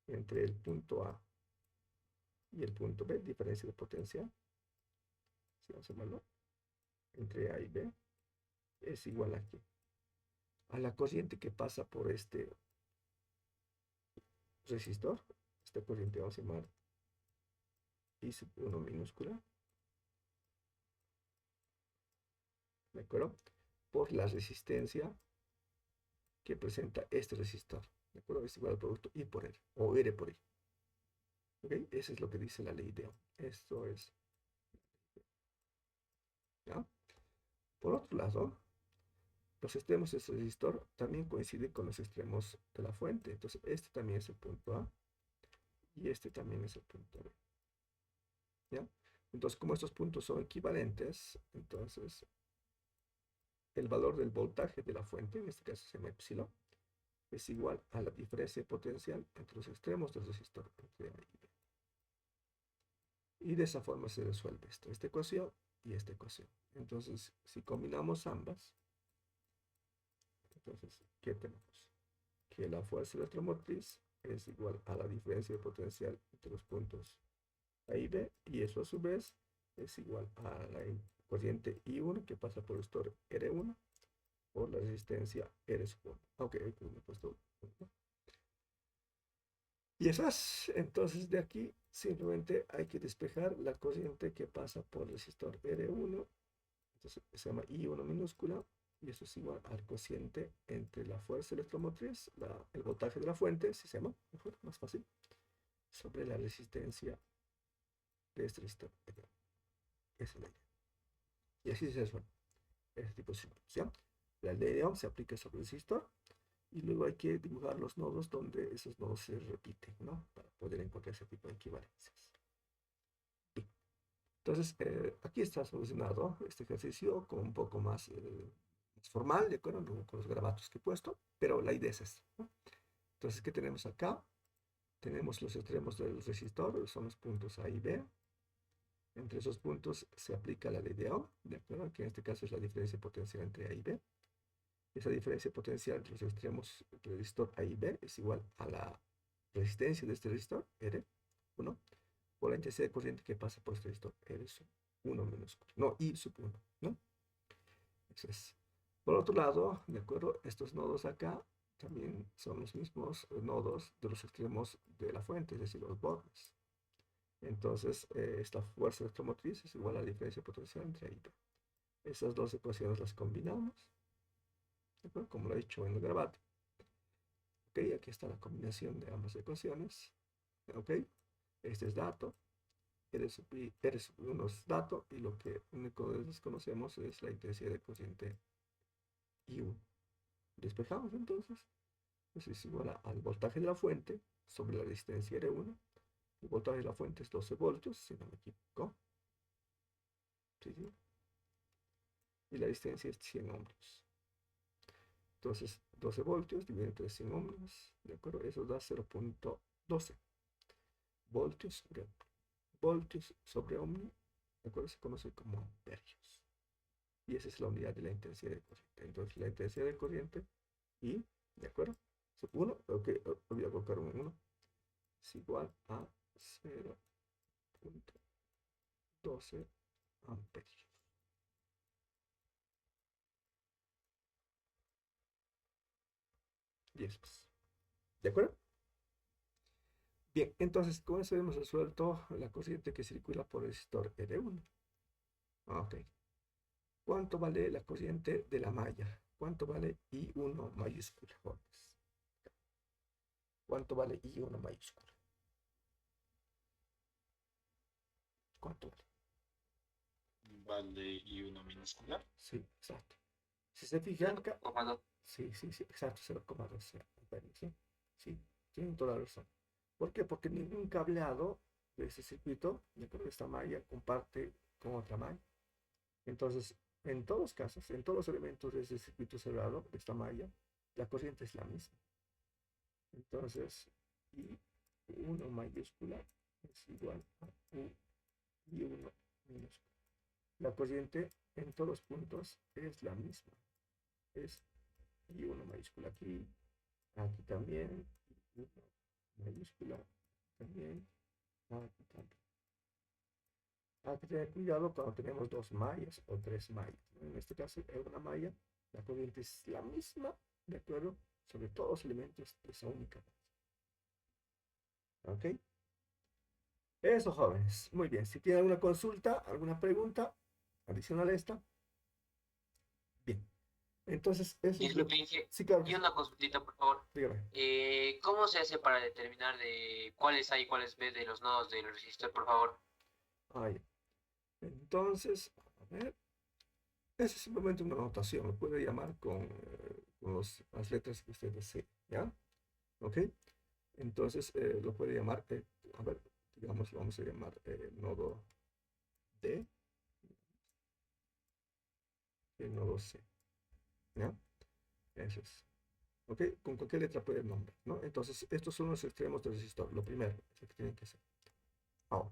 entre el punto A y el punto B, diferencia de potencial, si vamos a llamarlo, entre A y B, es igual a la corriente que pasa por este resistor. Esta corriente vamos a llamar I sub 1 minúscula, ¿de acuerdo? Por la resistencia que presenta este resistor, ¿de acuerdo? Es igual al producto I por R, o R por I. ¿Ok? Eso es lo que dice la ley de Ohm. Esto es, ¿ya? Por otro lado, los extremos de este resistor también coinciden con los extremos de la fuente. Entonces, este también es el punto A y este también es el punto B, ¿ya? Entonces, como estos puntos son equivalentes, entonces el valor del voltaje de la fuente, en este caso se llama epsilon, es igual a la diferencia potencial entre los extremos del resistor, entre A y B. Y de esa forma se resuelve esto, esta ecuación y esta ecuación. Entonces, si combinamos ambas, entonces, ¿qué tenemos? Que la fuerza electromotriz es igual a la diferencia de potencial entre los puntos A y B, y eso a su vez es igual a la corriente I1 que pasa por el resistor R1 por la resistencia R1. Ok, aquí me he puesto 1. Y eso es, entonces de aquí simplemente hay que despejar la corriente que pasa por el resistor R1, entonces se llama I1 minúscula, y eso es igual al cociente entre la fuerza electromotriz, el voltaje de la fuente, si se llama, mejor, más fácil, sobre la resistencia de este resistor. Esa es la idea. Y así se resuelve ese tipo de circuitos, ¿ya? La ley de Ohm se aplica sobre el resistor y luego hay que dibujar los nodos donde esos nodos se repiten, ¿no? Para poder encontrar ese tipo de equivalencias. Bien. Entonces, aquí está solucionado este ejercicio con un poco más, más formal, ¿de acuerdo? Con los garabatos que he puesto, pero la idea es esta, ¿no? Entonces, ¿qué tenemos acá? Tenemos los extremos del resistor, son los puntos A y B. Entre esos puntos se aplica la ley de Ohm, ¿de acuerdo? Que en este caso es la diferencia potencial entre A y B. Esa diferencia potencial entre los extremos del resistor A y B es igual a la resistencia de este resistor, R1, por la intensidad de corriente que pasa por este resistor, R sub 1 minúsculo. No, I sub 1, ¿no? Eso es. Por otro lado, ¿de acuerdo? Estos nodos acá también son los mismos nodos de los extremos de la fuente, es decir, los bordes. Entonces, esta fuerza electromotriz es igual a la diferencia potencial entre A y B. Esas dos ecuaciones las combinamos, ¿de acuerdo? Como lo he dicho en el grabado. Ok, aquí está la combinación de ambas ecuaciones. Ok, este es dato, R1 es dato, y lo que único desconocemos es la intensidad de corriente I1. Despejamos entonces, pues es igual al voltaje de la fuente sobre la resistencia R1. El voltaje de la fuente es 12 voltios, si no me equivoco. Sí, sí. Y la resistencia es 100 ohmios. Entonces, 12 voltios dividido entre 100 ohmios, ¿de acuerdo? Eso da 0.12 voltios sobre ohmio. Voltios sobre ohmio, ¿de acuerdo? Se conoce como amperios. Y esa es la unidad de la intensidad de corriente. Entonces, la intensidad de corriente I, ¿de acuerdo? 1, ok, voy a colocar un 1, es igual a 0.12 amperios. Y eso es. ¿De acuerdo? Bien, entonces con eso hemos resuelto la corriente que circula por el resistor R1. Ok. ¿Cuánto vale la corriente de la malla? ¿Cuánto vale I1 mayúscula, jóvenes? ¿Cuánto vale I1 mayúscula? ¿Cuánto vale? Vale, y uno minúscula. Sí, exacto. Si se fijan acá, 0,2. sí, sí, sí, exacto, 0,2 amperios, ¿sí? Sí, tienen toda la razón. ¿Por qué? Porque ningún cableado de ese circuito, de esta malla, comparte con otra malla. Entonces, en todos los casos, en todos los elementos de ese circuito cerrado, de esta malla, la corriente es la misma. Entonces, I1 mayúscula es igual a I1 minúscula. La corriente en todos los puntos es la misma. Es I1 mayúscula aquí, aquí también, I1 mayúscula también, aquí también. Hay que tener cuidado cuando tenemos dos mallas o tres mallas, ¿no? En este caso, en una malla, la corriente es la misma, ¿de acuerdo? Sobre todos los elementos de esa única malla. ¿Ok? Eso, jóvenes. Muy bien. Si tienen alguna consulta, alguna pregunta adicional a esta, bien. Entonces, eso es lo Disculpe, que... Inge, Sí, claro que y sí. una consultita, por favor. Dígame. ¿Cómo se hace para determinar de cuáles A y cuáles B de los nodos del resistor, por favor? Ahí. Entonces, a ver. Eso es simplemente una notación. Lo puede llamar con las letras que usted desee. ¿Ya? ¿Ok? Entonces, lo puede llamar, a ver, digamos, lo vamos a llamar nodo D, el nodo C, ¿ya? Eso es. ¿Ok? Con cualquier letra puede el nombre, ¿no? Entonces, estos son los extremos del resistor. Lo primero, es lo que tienen que hacer. Ahora,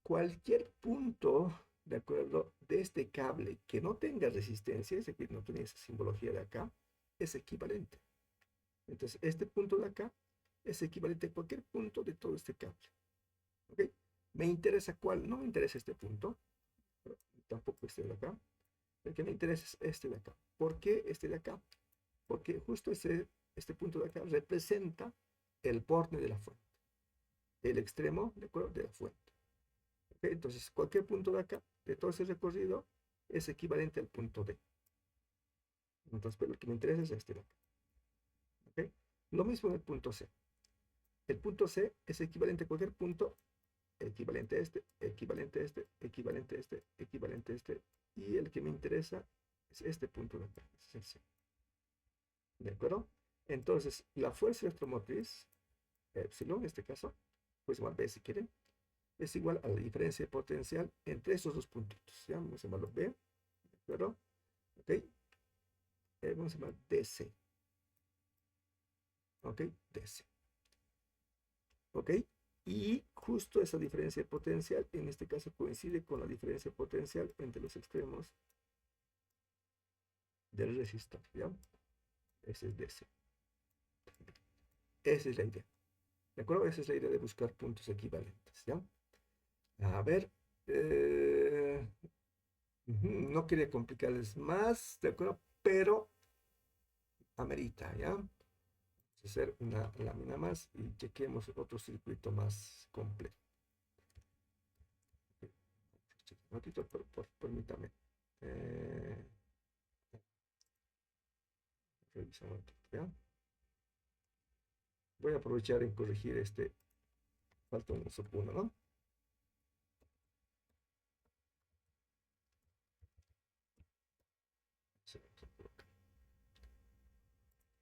cualquier punto, ¿de acuerdo? De este cable que no tenga resistencia, es decir, no tiene esa simbología de acá, es equivalente. Entonces, este punto de acá es equivalente a cualquier punto de todo este cable. ¿Ok? ¿Me interesa cuál? No me interesa este punto, tampoco este de acá. El que me interesa es este de acá. ¿Por qué este de acá? Porque justo este punto de acá representa el borde de la fuente, el extremo, ¿de acuerdo? De la fuente. ¿Ok? Entonces, cualquier punto de acá, de todo ese recorrido, es equivalente al punto D. Entonces, pero el que me interesa es este de acá. ¿Ok? Lo mismo en el punto C. El punto C es equivalente a cualquier punto, equivalente a este, equivalente a este, equivalente a este, equivalente a este, y el que me interesa es este punto de acá, es el C. ¿De acuerdo? Entonces, la fuerza electromotriz, epsilon en este caso, pues igual B si quieren, es igual a la diferencia de potencial entre esos dos puntitos. ¿Ya? Vamos a llamarlo B, ¿de acuerdo? ¿Ok? Vamos a llamar DC. ¿Ok? DC. ¿Ok? Y justo esa diferencia de potencial, en este caso coincide con la diferencia de potencial entre los extremos del resistor, ¿ya? Ese es DC. Esa es la idea. ¿De acuerdo? Esa es la idea de buscar puntos equivalentes, ¿ya? A ver, no quería complicarles más, ¿de acuerdo? Pero amerita, ¿ya? Vamos a hacer una lámina más y chequemos otro circuito más completo. Un ratito, permítame. Eh, revisar un ratito, ¿ya? Voy a aprovechar en corregir este. Falta un subpunto, ¿no? Sí,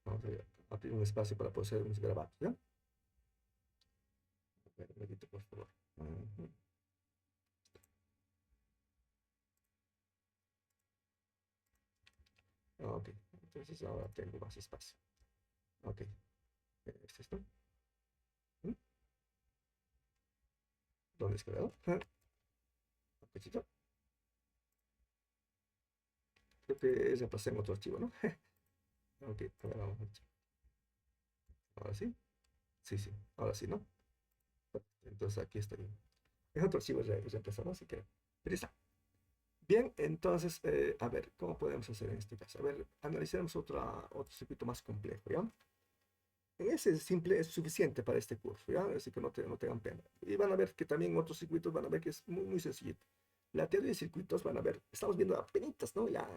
vamos a abrir un espacio para poder hacer unos grabados, ¿ya? A ver, un ratito, por favor. Ujú. Ok, entonces ahora tengo más espacio. Ok, ¿es esto? ¿Mm? ¿Dónde es quedado? Un poquito. Creo que ese pasé en otro archivo, ¿no? Ok, a ver, vamos a ver. Ahora sí. Sí, sí, ahora sí, ¿no? Entonces aquí está bien. Es otro archivo reemplazado, así que ahí está. Bien, entonces, a ver, ¿cómo podemos hacer en este caso? A ver, analicemos otro circuito más complejo, ¿ya? Ese es simple, es suficiente para este curso, ¿ya? Así que no tengan pena. Y van a ver que también otros circuitos van a ver que es muy, muy sencillito. La teoría de circuitos van a ver, estamos viendo apenas, ¿no? Ya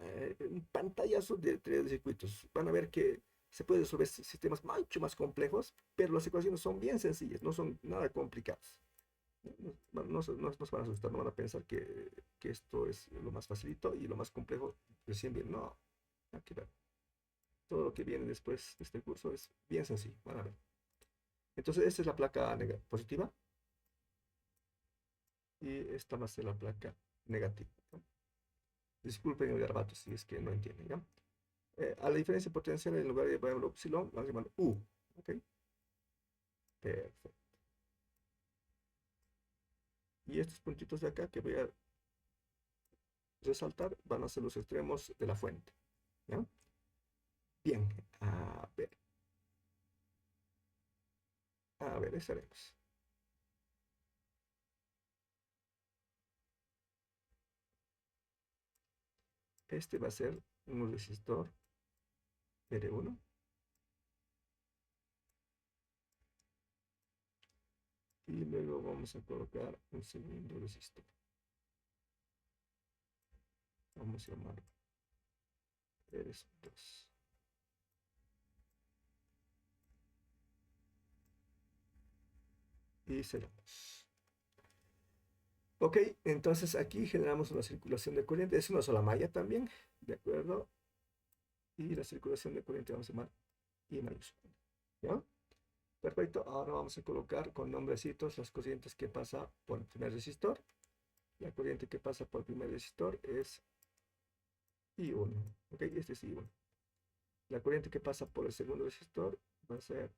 un pantallazo de teoría de circuitos. Van a ver que se puede resolver sistemas mucho más complejos, pero las ecuaciones son bien sencillas, no son nada complicadas. No se van a asustar, no van a pensar que esto es lo más facilito y lo más complejo recién bien. No, aquí ver. Todo lo que viene después de este curso es bien sencillo. Van a ver. Entonces, esta es la placa positiva y esta va a ser la placa negativa, ¿no? Disculpen el garabato si es que no entienden, ¿ya? A la diferencia potencial, en lugar de llamarlo epsilon, vamos a llamarlo U. ¿Ok? Perfecto. Y estos puntitos de acá que voy a resaltar van a ser los extremos de la fuente, ¿ya? Bien, a ver, estaremos. Este va a ser un resistor R1 y luego vamos a colocar un segundo resistor. Vamos a llamarlo R2. Y cerramos. Ok, entonces aquí generamos una circulación de corriente. Es una sola malla también, ¿de acuerdo? Y la circulación de corriente vamos a llamar I mayúscula. ¿Ya? Perfecto. Ahora vamos a colocar con nombrecitos las corrientes que pasa por el primer resistor. La corriente que pasa por el primer resistor es I1. Ok, este es I1. La corriente que pasa por el segundo resistor va a ser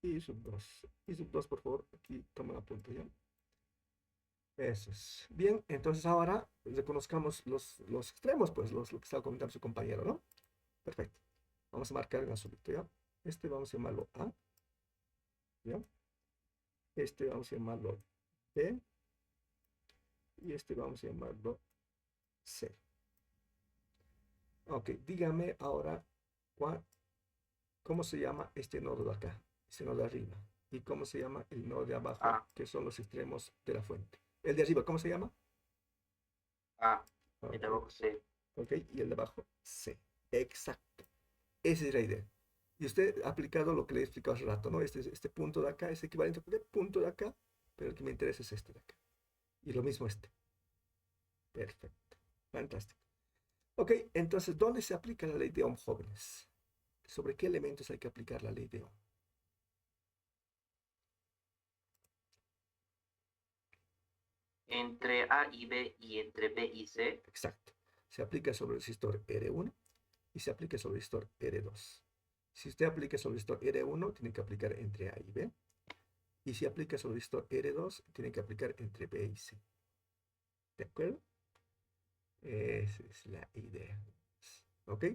I sub 2. I sub 2, por favor, aquí toma la punta, ¿ya? Eso es. Bien, entonces ahora reconozcamos los extremos, pues lo que estaba comentando su compañero, ¿no? Perfecto. Vamos a marcar en azulito, ¿ya? Este vamos a llamarlo A, ¿ya? Este vamos a llamarlo B y este vamos a llamarlo C. Ok, dígame ahora cómo se llama este nodo de acá, este nodo de arriba, y cómo se llama el nodo de abajo, A, que son los extremos de la fuente. El de arriba, ¿cómo se llama? A, y Ok, luego C. ok, y el de abajo, C. Exacto. Esa es la idea. Y usted ha aplicado lo que le he explicado hace rato, ¿no? Este punto de acá es equivalente a cualquier punto de acá, pero el que me interesa es este de acá. Y lo mismo este. Perfecto. Fantástico. Ok, entonces, ¿dónde se aplica la ley de Ohm, jóvenes? ¿Sobre qué elementos hay que aplicar la ley de Ohm? Entre A y B y entre B y C. Exacto. Se aplica sobre el resistor R1 y se aplica sobre el resistor R2. Si usted aplica sobre el resistor R1, tiene que aplicar entre A y B. Y si aplica sobre el resistor R2, tiene que aplicar entre B y C. ¿De acuerdo? Esa es la idea. ¿Ok?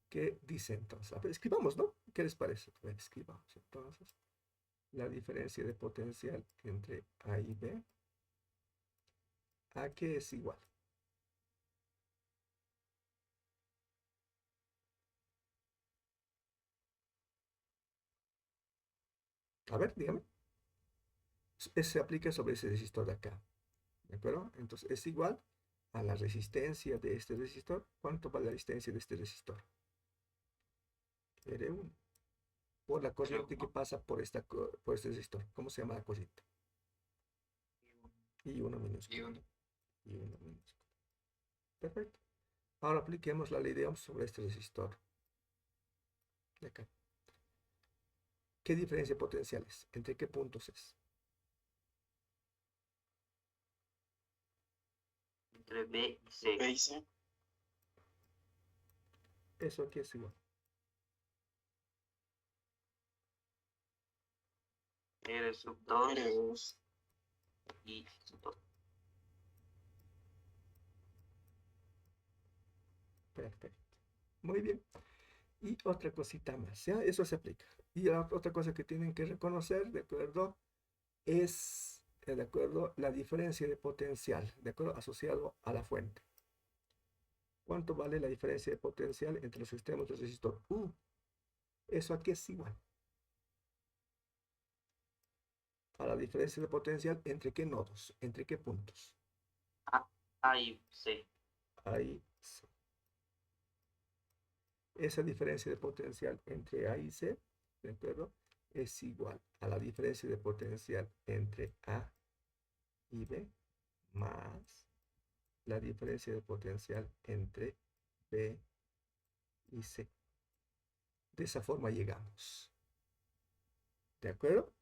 ¿Qué dice entonces? A ver, escribamos, ¿no? ¿Qué les parece? A ver, escribamos entonces. La diferencia de potencial entre A y B. ¿A qué es igual? A ver, dígame. Se aplica sobre ese resistor de acá. ¿de acuerdo? Entonces es igual a la resistencia de este resistor. ¿Cuánto vale la resistencia de este resistor? R1. Por la corriente que pasa por este resistor. ¿Cómo se llama la corriente? I1 minúscula. I1 minúscula. Perfecto. Ahora apliquemos la ley de Ohm sobre este resistor. De acá. ¿Qué diferencia de potenciales? ¿Entre qué puntos es? Entre B y C. B y C. Eso aquí es igual. R sub 2 R2. y sub 2. Perfecto. Muy bien. Y otra cosita más, ¿ya? Eso se aplica. Y otra cosa que tienen que reconocer, ¿de acuerdo? Es, ¿de acuerdo? La diferencia de potencial, ¿de acuerdo? Asociado a la fuente. ¿Cuánto vale la diferencia de potencial entre los extremos del resistor? Eso aquí es igual a la diferencia de potencial entre qué nodos, entre qué puntos. A y C. Ahí sí. Esa diferencia de potencial entre A y C, ¿de acuerdo? Es igual a la diferencia de potencial entre A y B más la diferencia de potencial entre B y C. De esa forma llegamos. ¿De acuerdo?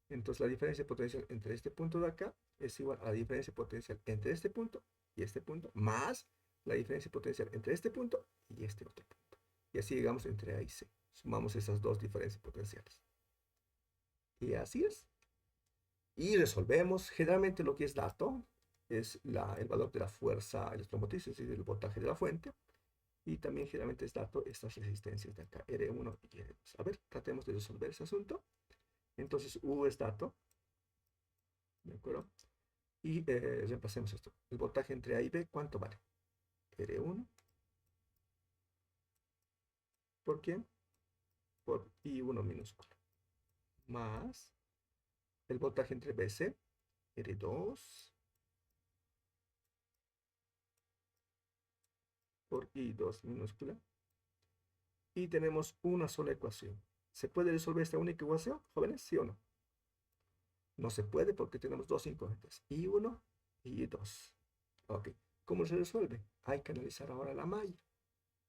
Entonces la diferencia de potencial entre este punto de acá es igual a la diferencia de potencial entre este punto y este punto, más la diferencia de potencial entre este punto y este otro punto. Y así llegamos entre A y C. Sumamos esas dos diferencias potenciales. Y así es. Y resolvemos. Generalmente lo que es dato es el valor de la fuerza electromotriz, es decir, el voltaje de la fuente. Y también generalmente es dato estas resistencias de acá, R1 y R2. A ver, tratemos de resolver ese asunto. Entonces, U es dato. ¿De acuerdo? Y reemplacemos esto. El voltaje entre A y B, ¿cuánto vale? R1. ¿Por quién? Por I1 minúsculo. Más el voltaje entre B y C, R2. Por I2 minúscula. Y tenemos una sola ecuación. ¿Se puede resolver esta única ecuación, jóvenes? ¿Sí o no? No se puede porque tenemos dos incógnitas, I1 y I2. Ok, ¿cómo se resuelve? Hay que analizar ahora la malla,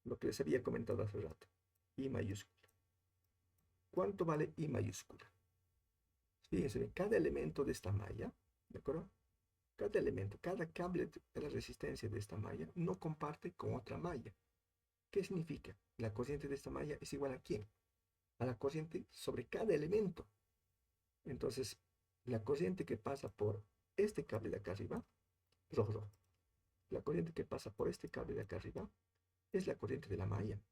lo que les había comentado hace rato. I mayúscula. ¿Cuánto vale I mayúscula? Fíjense bien, cada elemento de esta malla, ¿de acuerdo? Cada elemento, cada cable de la resistencia de esta malla no comparte con otra malla. ¿Qué significa? La corriente de esta malla es igual a ¿quién? A la corriente sobre cada elemento. Entonces, la corriente que pasa por este cable de acá arriba, rojo, la corriente que pasa por este cable de acá arriba es la corriente de la malla.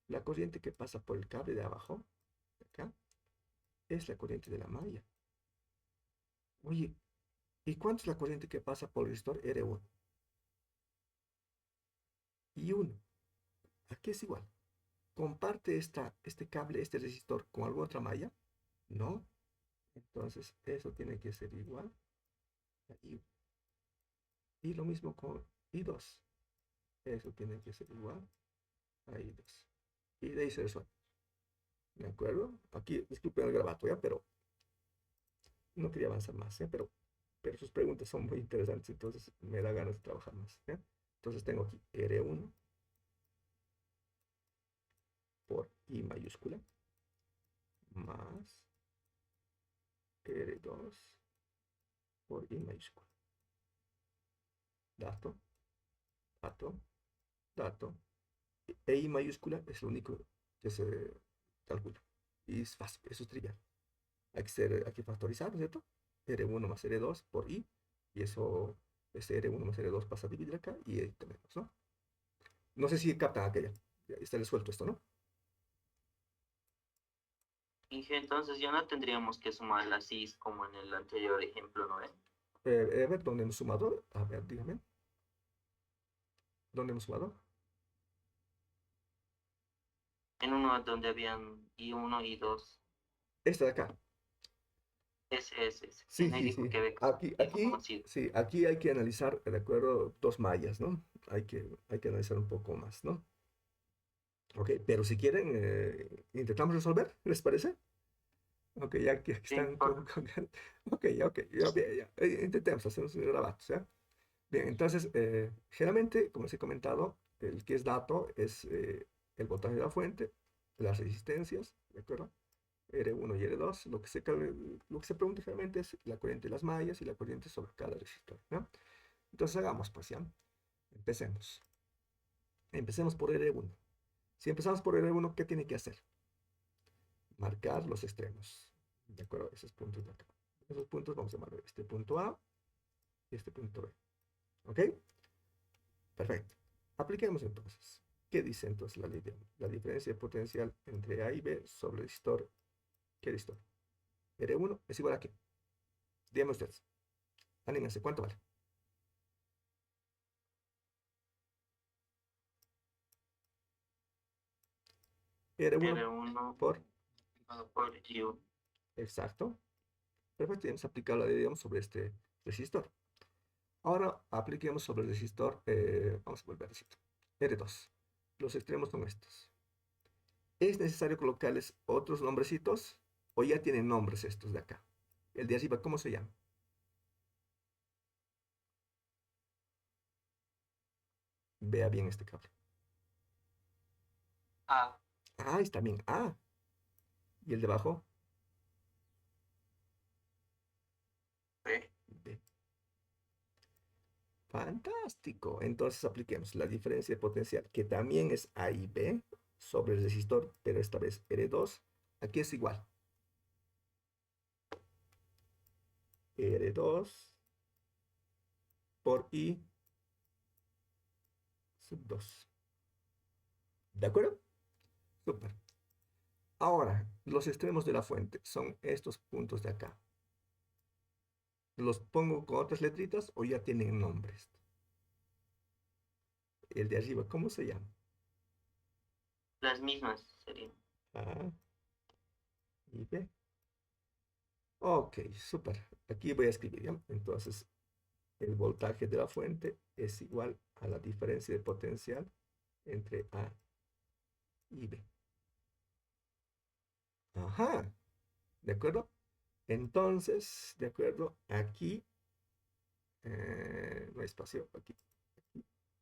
La corriente que pasa por el cable de abajo, de acá, es la corriente de la malla. Oye, ¿y cuánto es la corriente que pasa por el resistor R1? Y 1. Aquí es igual. ¿Comparte este cable, este resistor con alguna otra malla? No. Entonces, eso tiene que ser igual a I1. Y lo mismo con I2. Eso tiene que ser igual a I2. Y de ahí se resuelve. ¿De acuerdo? Aquí, disculpen el grabato, ¿ya? Pero no quería avanzar más, ¿ya? Pero sus preguntas son muy interesantes, entonces me da ganas de trabajar más, ¿ya? Entonces tengo aquí R1 por I mayúscula más R2 por I mayúscula. Dato, dato, dato. E I mayúscula es lo único que se calcula. Y es fácil, eso es trivial. Hay que factorizar, ¿no es cierto? R1 más R2 por I. Y eso, este R1 más R2 pasa a dividir acá y ahí tenemos, ¿no? No sé si captan aquella. Ya está resuelto esto, ¿no? Inge, entonces ya no tendríamos que sumar las Cis como en el anterior ejemplo, ¿no? A ver, ¿dónde hemos sumado? A ver, dígame. ¿Dónde hemos sumado? En uno donde habían I1 y 2. Esta de acá. ese. Sí, Ahí sí, dijo sí. Quebec. Dijo conocido. Sí, aquí hay que analizar, de acuerdo, dos mallas, ¿no? Hay que analizar un poco más, ¿no? Ok, pero si quieren, intentamos resolver, ¿les parece? Ok, ya que Sí, están por... Ok, ok, ya, bien, ya, intentemos hacer unos grabados, ¿ya? Bien, entonces, generalmente, como les he comentado, el que es dato es el voltaje de la fuente, las resistencias, ¿de acuerdo? R1 y R2, lo que se pregunta realmente es la corriente de las mallas y la corriente sobre cada resistor, ¿no? Entonces hagamos, pues ya, empecemos. Empecemos por R1. Si empezamos por R1, ¿qué tiene que hacer? Marcar los extremos, ¿de acuerdo? Esos puntos de acá. Esos puntos vamos a llamar este punto A y este punto B, ¿ok? Perfecto. Apliquemos entonces. ¿Qué dice entonces la ley de Ohm? La diferencia de potencial entre A y B sobre el resistor. ¿Qué resistor? R1 es igual a ¿qué? Díganme ustedes. Anímense, ¿cuánto vale? R1 R1 por, por G1. exacto. Perfecto, ya hemos aplicado la ley de Ohm sobre este resistor. Ahora apliquemos sobre el resistor, vamos a volver a decir, R2. Los extremos son estos. ¿Es necesario colocarles otros nombrecitos o ya tienen nombres estos de acá? El de arriba, ¿cómo se llama? Vea bien este cable. A, Ah, está bien A. ¿Y el de abajo? B. B. Fantástico. Entonces apliquemos la diferencia de potencial, que también es A y B, sobre el resistor, pero esta vez R2. Aquí es igual. R2 por I sub 2. ¿De acuerdo? Súper. Ahora, los extremos de la fuente son estos puntos de acá. ¿Los pongo con otras letritas o ya tienen nombres? El de arriba, ¿cómo se llama? Las mismas serían. A y B. Ok, súper. Aquí voy a escribir, ¿ya? Entonces, el voltaje de la fuente es igual a la diferencia de potencial entre A y B. Ajá, ¿de acuerdo? Entonces, de acuerdo, aquí, no hay espacio, aquí,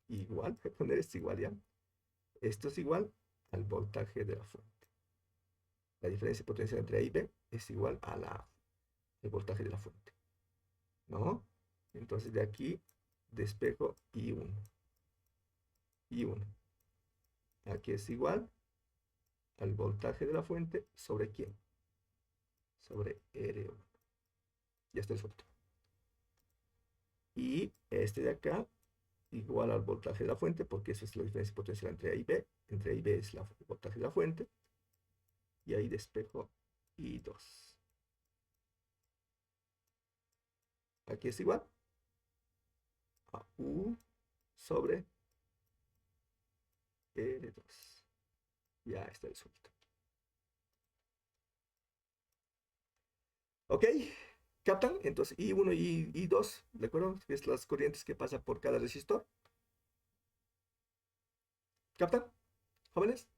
igual, voy a poner esto igual, ¿ya? Esto es igual al voltaje de la fuente. La diferencia de potencial entre A y B es igual a el voltaje de la fuente, ¿no? Entonces, de aquí despejo I1. I1. Aquí es igual al voltaje de la fuente sobre quién? Sobre R1. Ya está resuelto. Y este de acá igual al voltaje de la fuente, porque esa es la diferencia potencial entre A y B. Entre A y B es el voltaje de la fuente. Y ahí despejo I2. Aquí es igual a U sobre R2. Ya está resuelto. ¿Ok? ¿Captan? Entonces I1 y I2, ¿de acuerdo? Es las corrientes que pasan por cada resistor. ¿Captan? ¿Jóvenes?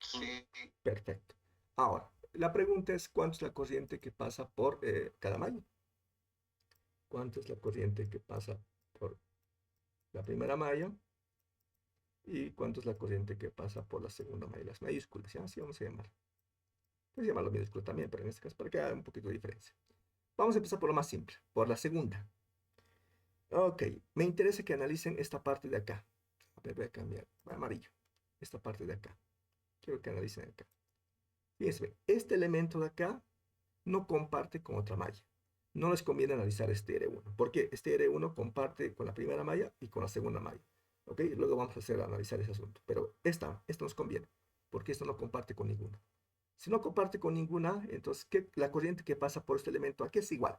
Sí. Perfecto. Ahora, la pregunta es ¿cuánto es la corriente que pasa por cada malla? ¿Cuánto es la corriente que pasa por la primera malla? ¿Y cuánto es la corriente que pasa por la segunda malla? Las mayúsculas, ¿ya? Así vamos a llamar. Puedes llamarlo minúscula también, pero en este caso para que haga un poquito de diferencia. Vamos a empezar por lo más simple, por la segunda. Ok, me interesa que analicen esta parte de acá. A ver, voy a cambiar a amarillo. Esta parte de acá. Quiero que analicen acá. Fíjense, este elemento de acá no comparte con otra malla. No les conviene analizar este R1, porque este R1 comparte con la primera malla y con la segunda malla. ¿Ok? Luego vamos a analizar ese asunto. Pero esta nos conviene, porque esto no comparte con ninguna. Si no comparte con ninguna, entonces la corriente que pasa por este elemento aquí es igual.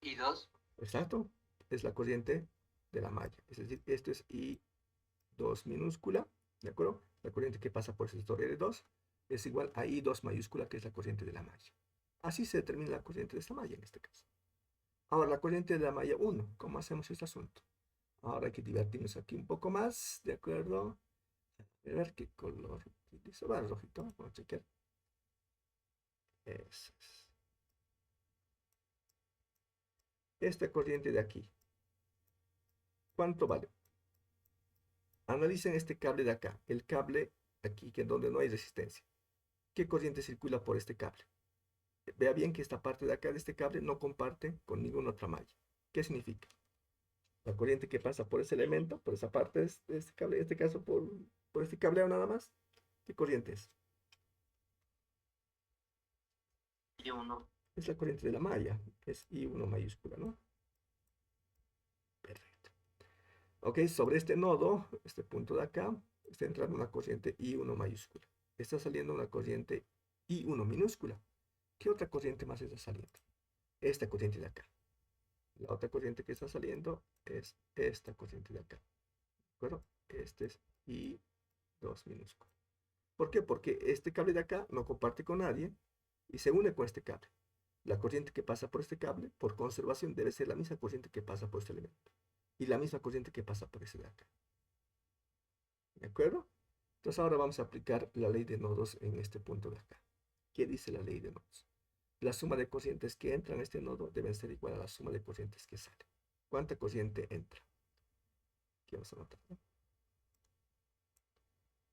I2. Exacto. Es la corriente de la malla. Es decir, esto es I2 minúscula, ¿de acuerdo? la corriente que pasa por ese sector R2 es igual a I2 mayúscula, que es la corriente de la malla. Así se determina la corriente de esta malla en este caso. Ahora, la corriente de la malla 1, ¿cómo hacemos este asunto? Ahora hay que divertirnos aquí un poco más, ¿de acuerdo? A ver qué color utilizo. Va, rojito, vamos a chequear. Eso es. Esta corriente de aquí, ¿cuánto vale? Analicen este cable de acá, el cable aquí, que es donde no hay resistencia. ¿Qué corriente circula por este cable? Vea bien que esta parte de acá de este cable no comparte con ninguna otra malla. ¿Qué significa? La corriente que pasa por ese elemento, por esa parte de este cable, en este caso por este cableo nada más, ¿qué corriente es? I1. Es la corriente de la malla, es I1 mayúscula, ¿no? Perfecto. Ok, sobre este nodo, este punto de acá, está entrando una corriente I1 mayúscula. Está saliendo una corriente I1 minúscula. ¿Qué otra corriente más está saliendo? Esta corriente de acá. La otra corriente que está saliendo es esta corriente de acá. ¿De acuerdo? Este es I2 minúscula. ¿Por qué? Porque este cable de acá no comparte con nadie y se une con este cable. La corriente que pasa por este cable, por conservación, debe ser la misma corriente que pasa por este elemento. Y la misma corriente que pasa por ese de acá. ¿De acuerdo? Entonces ahora vamos a aplicar la ley de nodos en este punto de acá. ¿Qué dice la ley de nodos? La suma de corrientes que entran a este nodo deben ser igual a la suma de corrientes que salen. ¿Cuánta corriente entra? Aquí vamos a anotar, ¿no?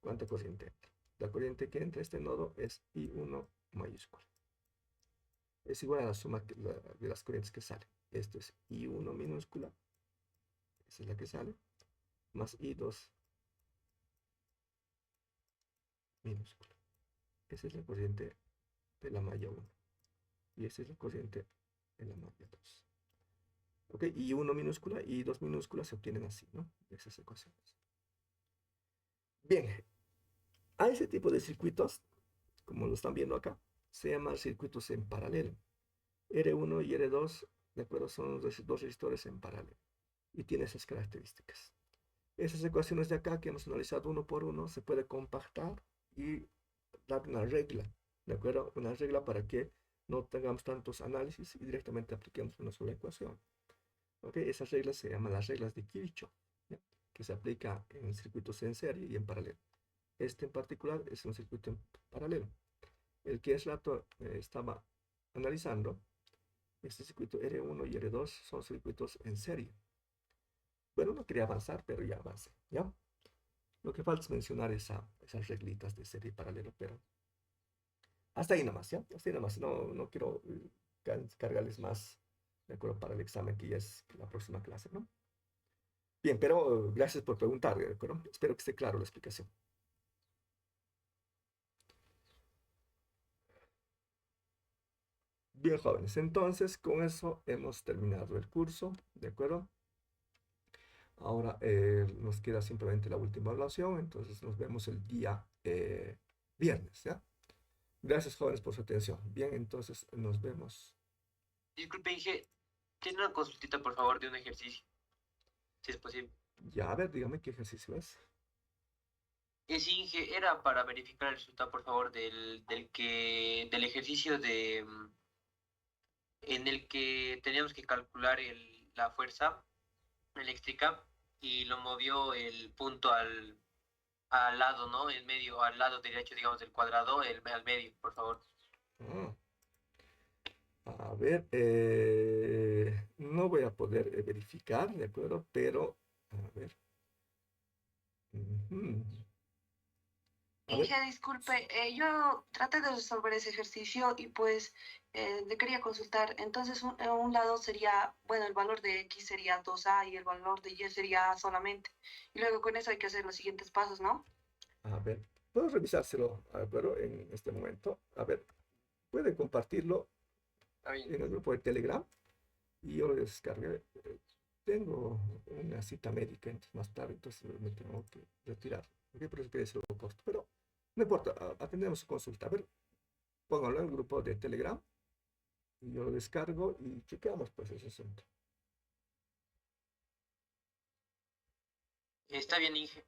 ¿Cuánta corriente entra? La corriente que entra a este nodo es I1 mayúscula. Es igual a la suma de las corrientes que salen. Esto es I1 minúscula, esa es la que sale, más I2 minúscula. Esa es la corriente de la malla 1. Y esa es la corriente de la malla 2. ¿Ok? I1 minúscula y I2 minúscula se obtienen así, ¿no? Esas ecuaciones. Bien, a ese tipo de circuitos, como lo están viendo acá, se llaman circuitos en paralelo. R1 y R2, ¿de acuerdo? Son dos resistores en paralelo. Y tiene esas características. Esas ecuaciones de acá que hemos analizado uno por uno se puede compactar y dar una regla, ¿de acuerdo? Una regla para que no tengamos tantos análisis y directamente apliquemos una sola ecuación. ¿Ok? Esas reglas se llaman las reglas de Kirchhoff, ¿ya? Que se aplica en circuitos en serie y en paralelo. Este en particular es un circuito en paralelo. El que hace rato estaba analizando, este circuito R1 y R2 son circuitos en serie. Bueno, no quería avanzar, pero ya avancé, ¿ya? Lo que falta es mencionar esas reglitas de serie y paralelo, pero hasta ahí nomás, ¿ya? Hasta ahí nomás. No quiero cargarles más, ¿de acuerdo? Para el examen que ya es la próxima clase, ¿no? Bien, pero gracias por preguntar, ¿de acuerdo? Espero que esté claro la explicación. Bien, jóvenes, entonces con eso hemos terminado el curso, ¿de acuerdo? Ahora nos queda simplemente la última evaluación, entonces nos vemos el día viernes, ¿ya? Gracias, jóvenes, por su atención. Bien, entonces nos vemos. Disculpe, Inge, tiene una consultita, por favor, de un ejercicio, si es posible. Ya, a ver, dígame qué ejercicio es. Sí, Inge, era para verificar el resultado, por favor, del ejercicio en el que teníamos que calcular la fuerza eléctrica y lo movió el punto al lado, ¿no? El medio, al lado derecho, digamos, del cuadrado, al medio, por favor. Ah, a ver, no voy a poder verificar, ¿de acuerdo? Pero, a ver. Ujú. A ver, Inge, disculpe, yo traté de resolver ese ejercicio y pues le quería consultar. Entonces, un lado sería, bueno, el valor de X sería 2A y el valor de Y sería A solamente. Y luego con eso hay que hacer los siguientes pasos, ¿no? a ver, puedo revisárselo, ¿de acuerdo? En este momento. A ver, puede compartirlo Está bien. en el grupo de Telegram y yo lo descargué. Tengo una cita médica entonces, más tarde, entonces me tengo que retirar. ¿Ok? Por eso quería hacerlo corto, pero no importa, atendemos su consulta. A ver, pónganlo en el grupo de Telegram y yo lo descargo y chequeamos pues ese asunto. Está bien, Inge.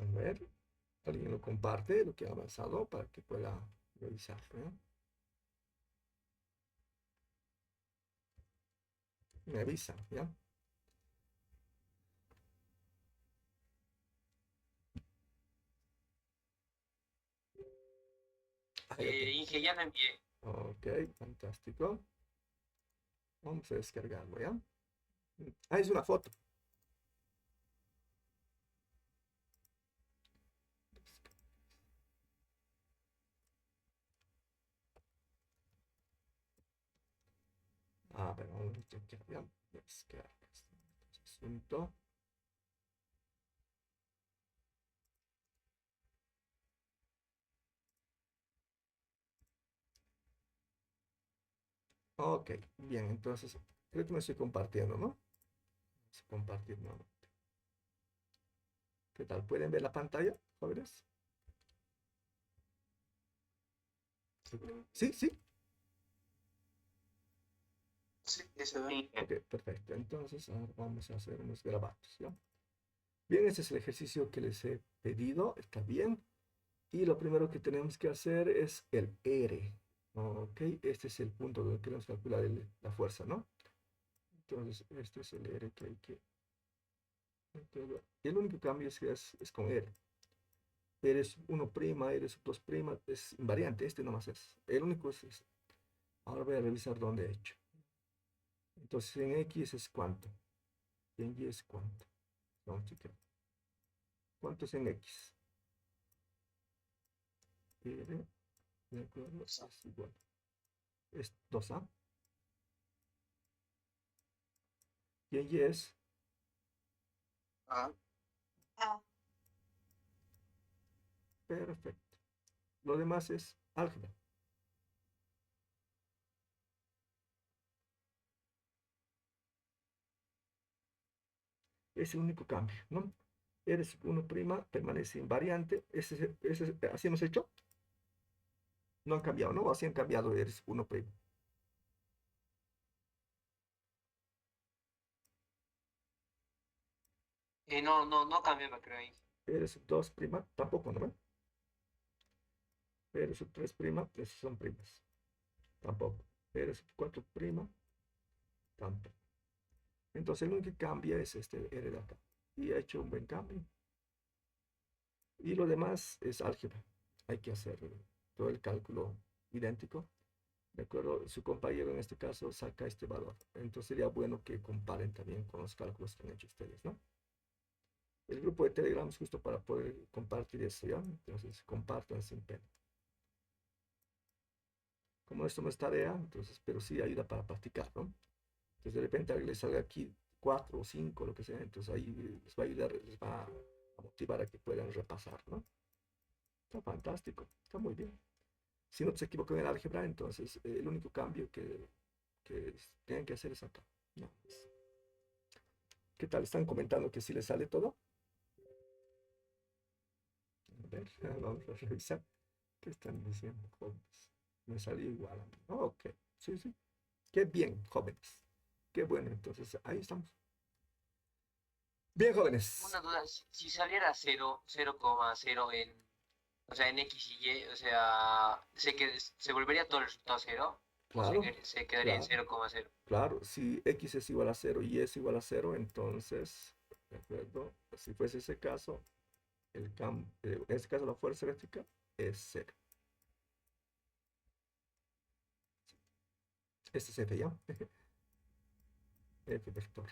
A ver, alguien lo comparte, lo que ha avanzado, para que pueda revisar, ¿no? Me avisa, ¿ya? Ah, ya Inge, ya lo envié. Ok, fantástico. Vamos a descargarlo, ¿ya? Ah, es una foto. A ver, vamos a chequear, ¿ya? Descarga este asunto. Ok, bien, entonces creo que me estoy compartiendo, ¿no? Vamos a compartir nuevamente. ¿Qué tal? ¿Pueden ver la pantalla, jóvenes? Sí, sí. Sí, eso ve. Ok, perfecto. Entonces, ahora vamos a hacer unos grabados, ¿ya? Bien, ese es el ejercicio que les he pedido, está bien. Y lo primero que tenemos que hacer es el R. Ok, este es el punto donde queremos calcular la fuerza, ¿no? Entonces, este es el R que hay que... Y el único cambio es con R. R es 1', R es 2', es invariante, este nomás es. El único es este. Ahora voy a revisar dónde he hecho. Entonces, en X es cuánto. Y en Y es cuánto. Vamos a checar. ¿Cuánto es en X? R, de acuerdo, es igual. Es 2A. Y en Y es Ah, Ah, perfecto. Lo demás es álgebra. Es el único cambio, ¿no? Eres 1', permanece invariante. Así hemos hecho. No han cambiado, ¿no? Así han cambiado, eres 1'. no cambiaba, creo ahí. Eres 2', tampoco, ¿no? Eres 3', esos son primas. Tampoco. Eres 4', tampoco. Entonces, lo único que cambia es este R de acá. Y ha hecho un buen cambio. Y lo demás es álgebra. Hay que hacer todo el cálculo idéntico. ¿De acuerdo? Su compañero en este caso saca este valor. Entonces sería bueno que comparen también con los cálculos que han hecho ustedes, ¿no? El grupo de Telegram es justo para poder compartir eso, ¿ya? Entonces compartan sin pena. Como esto no es tarea, entonces, pero sí ayuda para practicar, ¿no? Entonces de repente a alguien les salga aquí 4 o 5, lo que sea, entonces ahí les va a ayudar, les va a motivar a que puedan repasar, ¿no? Está fantástico, está muy bien. Si no se equivocan en el álgebra, entonces el único cambio que tienen que hacer es acá. No. ¿Qué tal? ¿Están comentando que sí les sale todo? A ver, vamos a revisar. ¿Qué están diciendo, jóvenes? Me salió igual a mí. Ok, sí, sí. Qué bien, jóvenes. Qué bueno, entonces ahí estamos. Bien, jóvenes. Una duda, si saliera 0,0 o sea, en X y Y, o sea, se volvería todo el resultado 0 o Claro, se quedaría en claro, 0,0. claro. Si X es igual a 0 y Y es igual a 0, entonces, ¿de acuerdo? Si fuese ese caso, en este caso la fuerza eléctrica es 0. Este es F, ¿ya? F vector.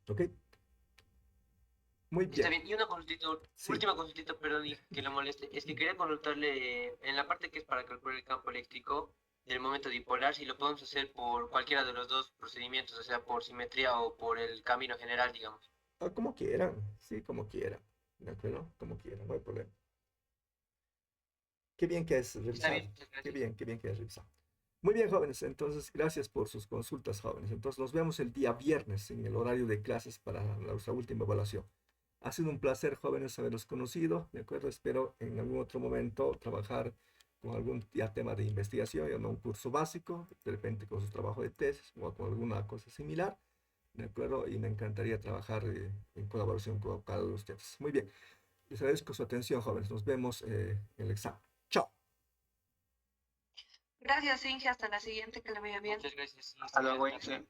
¿Ok? Muy Está bien. bien, y una consultita, Sí, última consultita, perdón, y que lo moleste, es que quería consultarle en la parte que es para calcular el campo eléctrico del momento dipolar, si lo podemos hacer por cualquiera de los dos procedimientos, o sea, por simetría o por el camino general, digamos. como quieran. Sí, como quieran. ¿De acuerdo? Como quieran, no hay problema. Qué bien que es Está revisado. bien, muchas gracias. Qué bien que es revisado. Muy bien, jóvenes. Entonces, gracias por sus consultas, jóvenes. Entonces, nos vemos el día viernes en el horario de clases para nuestra última evaluación. Ha sido un placer, jóvenes, haberlos conocido. ¿De acuerdo? Espero en algún otro momento trabajar con algún tema de investigación, ya no un curso básico, de repente con su trabajo de tesis o con alguna cosa similar. ¿de acuerdo? Y me encantaría trabajar en colaboración con cada uno de ustedes. Muy bien, les agradezco su atención, jóvenes. Nos vemos en el examen. Chao. Gracias, Inge. Hasta la siguiente, que le vaya bien. Muchas gracias. Hasta luego, Inge.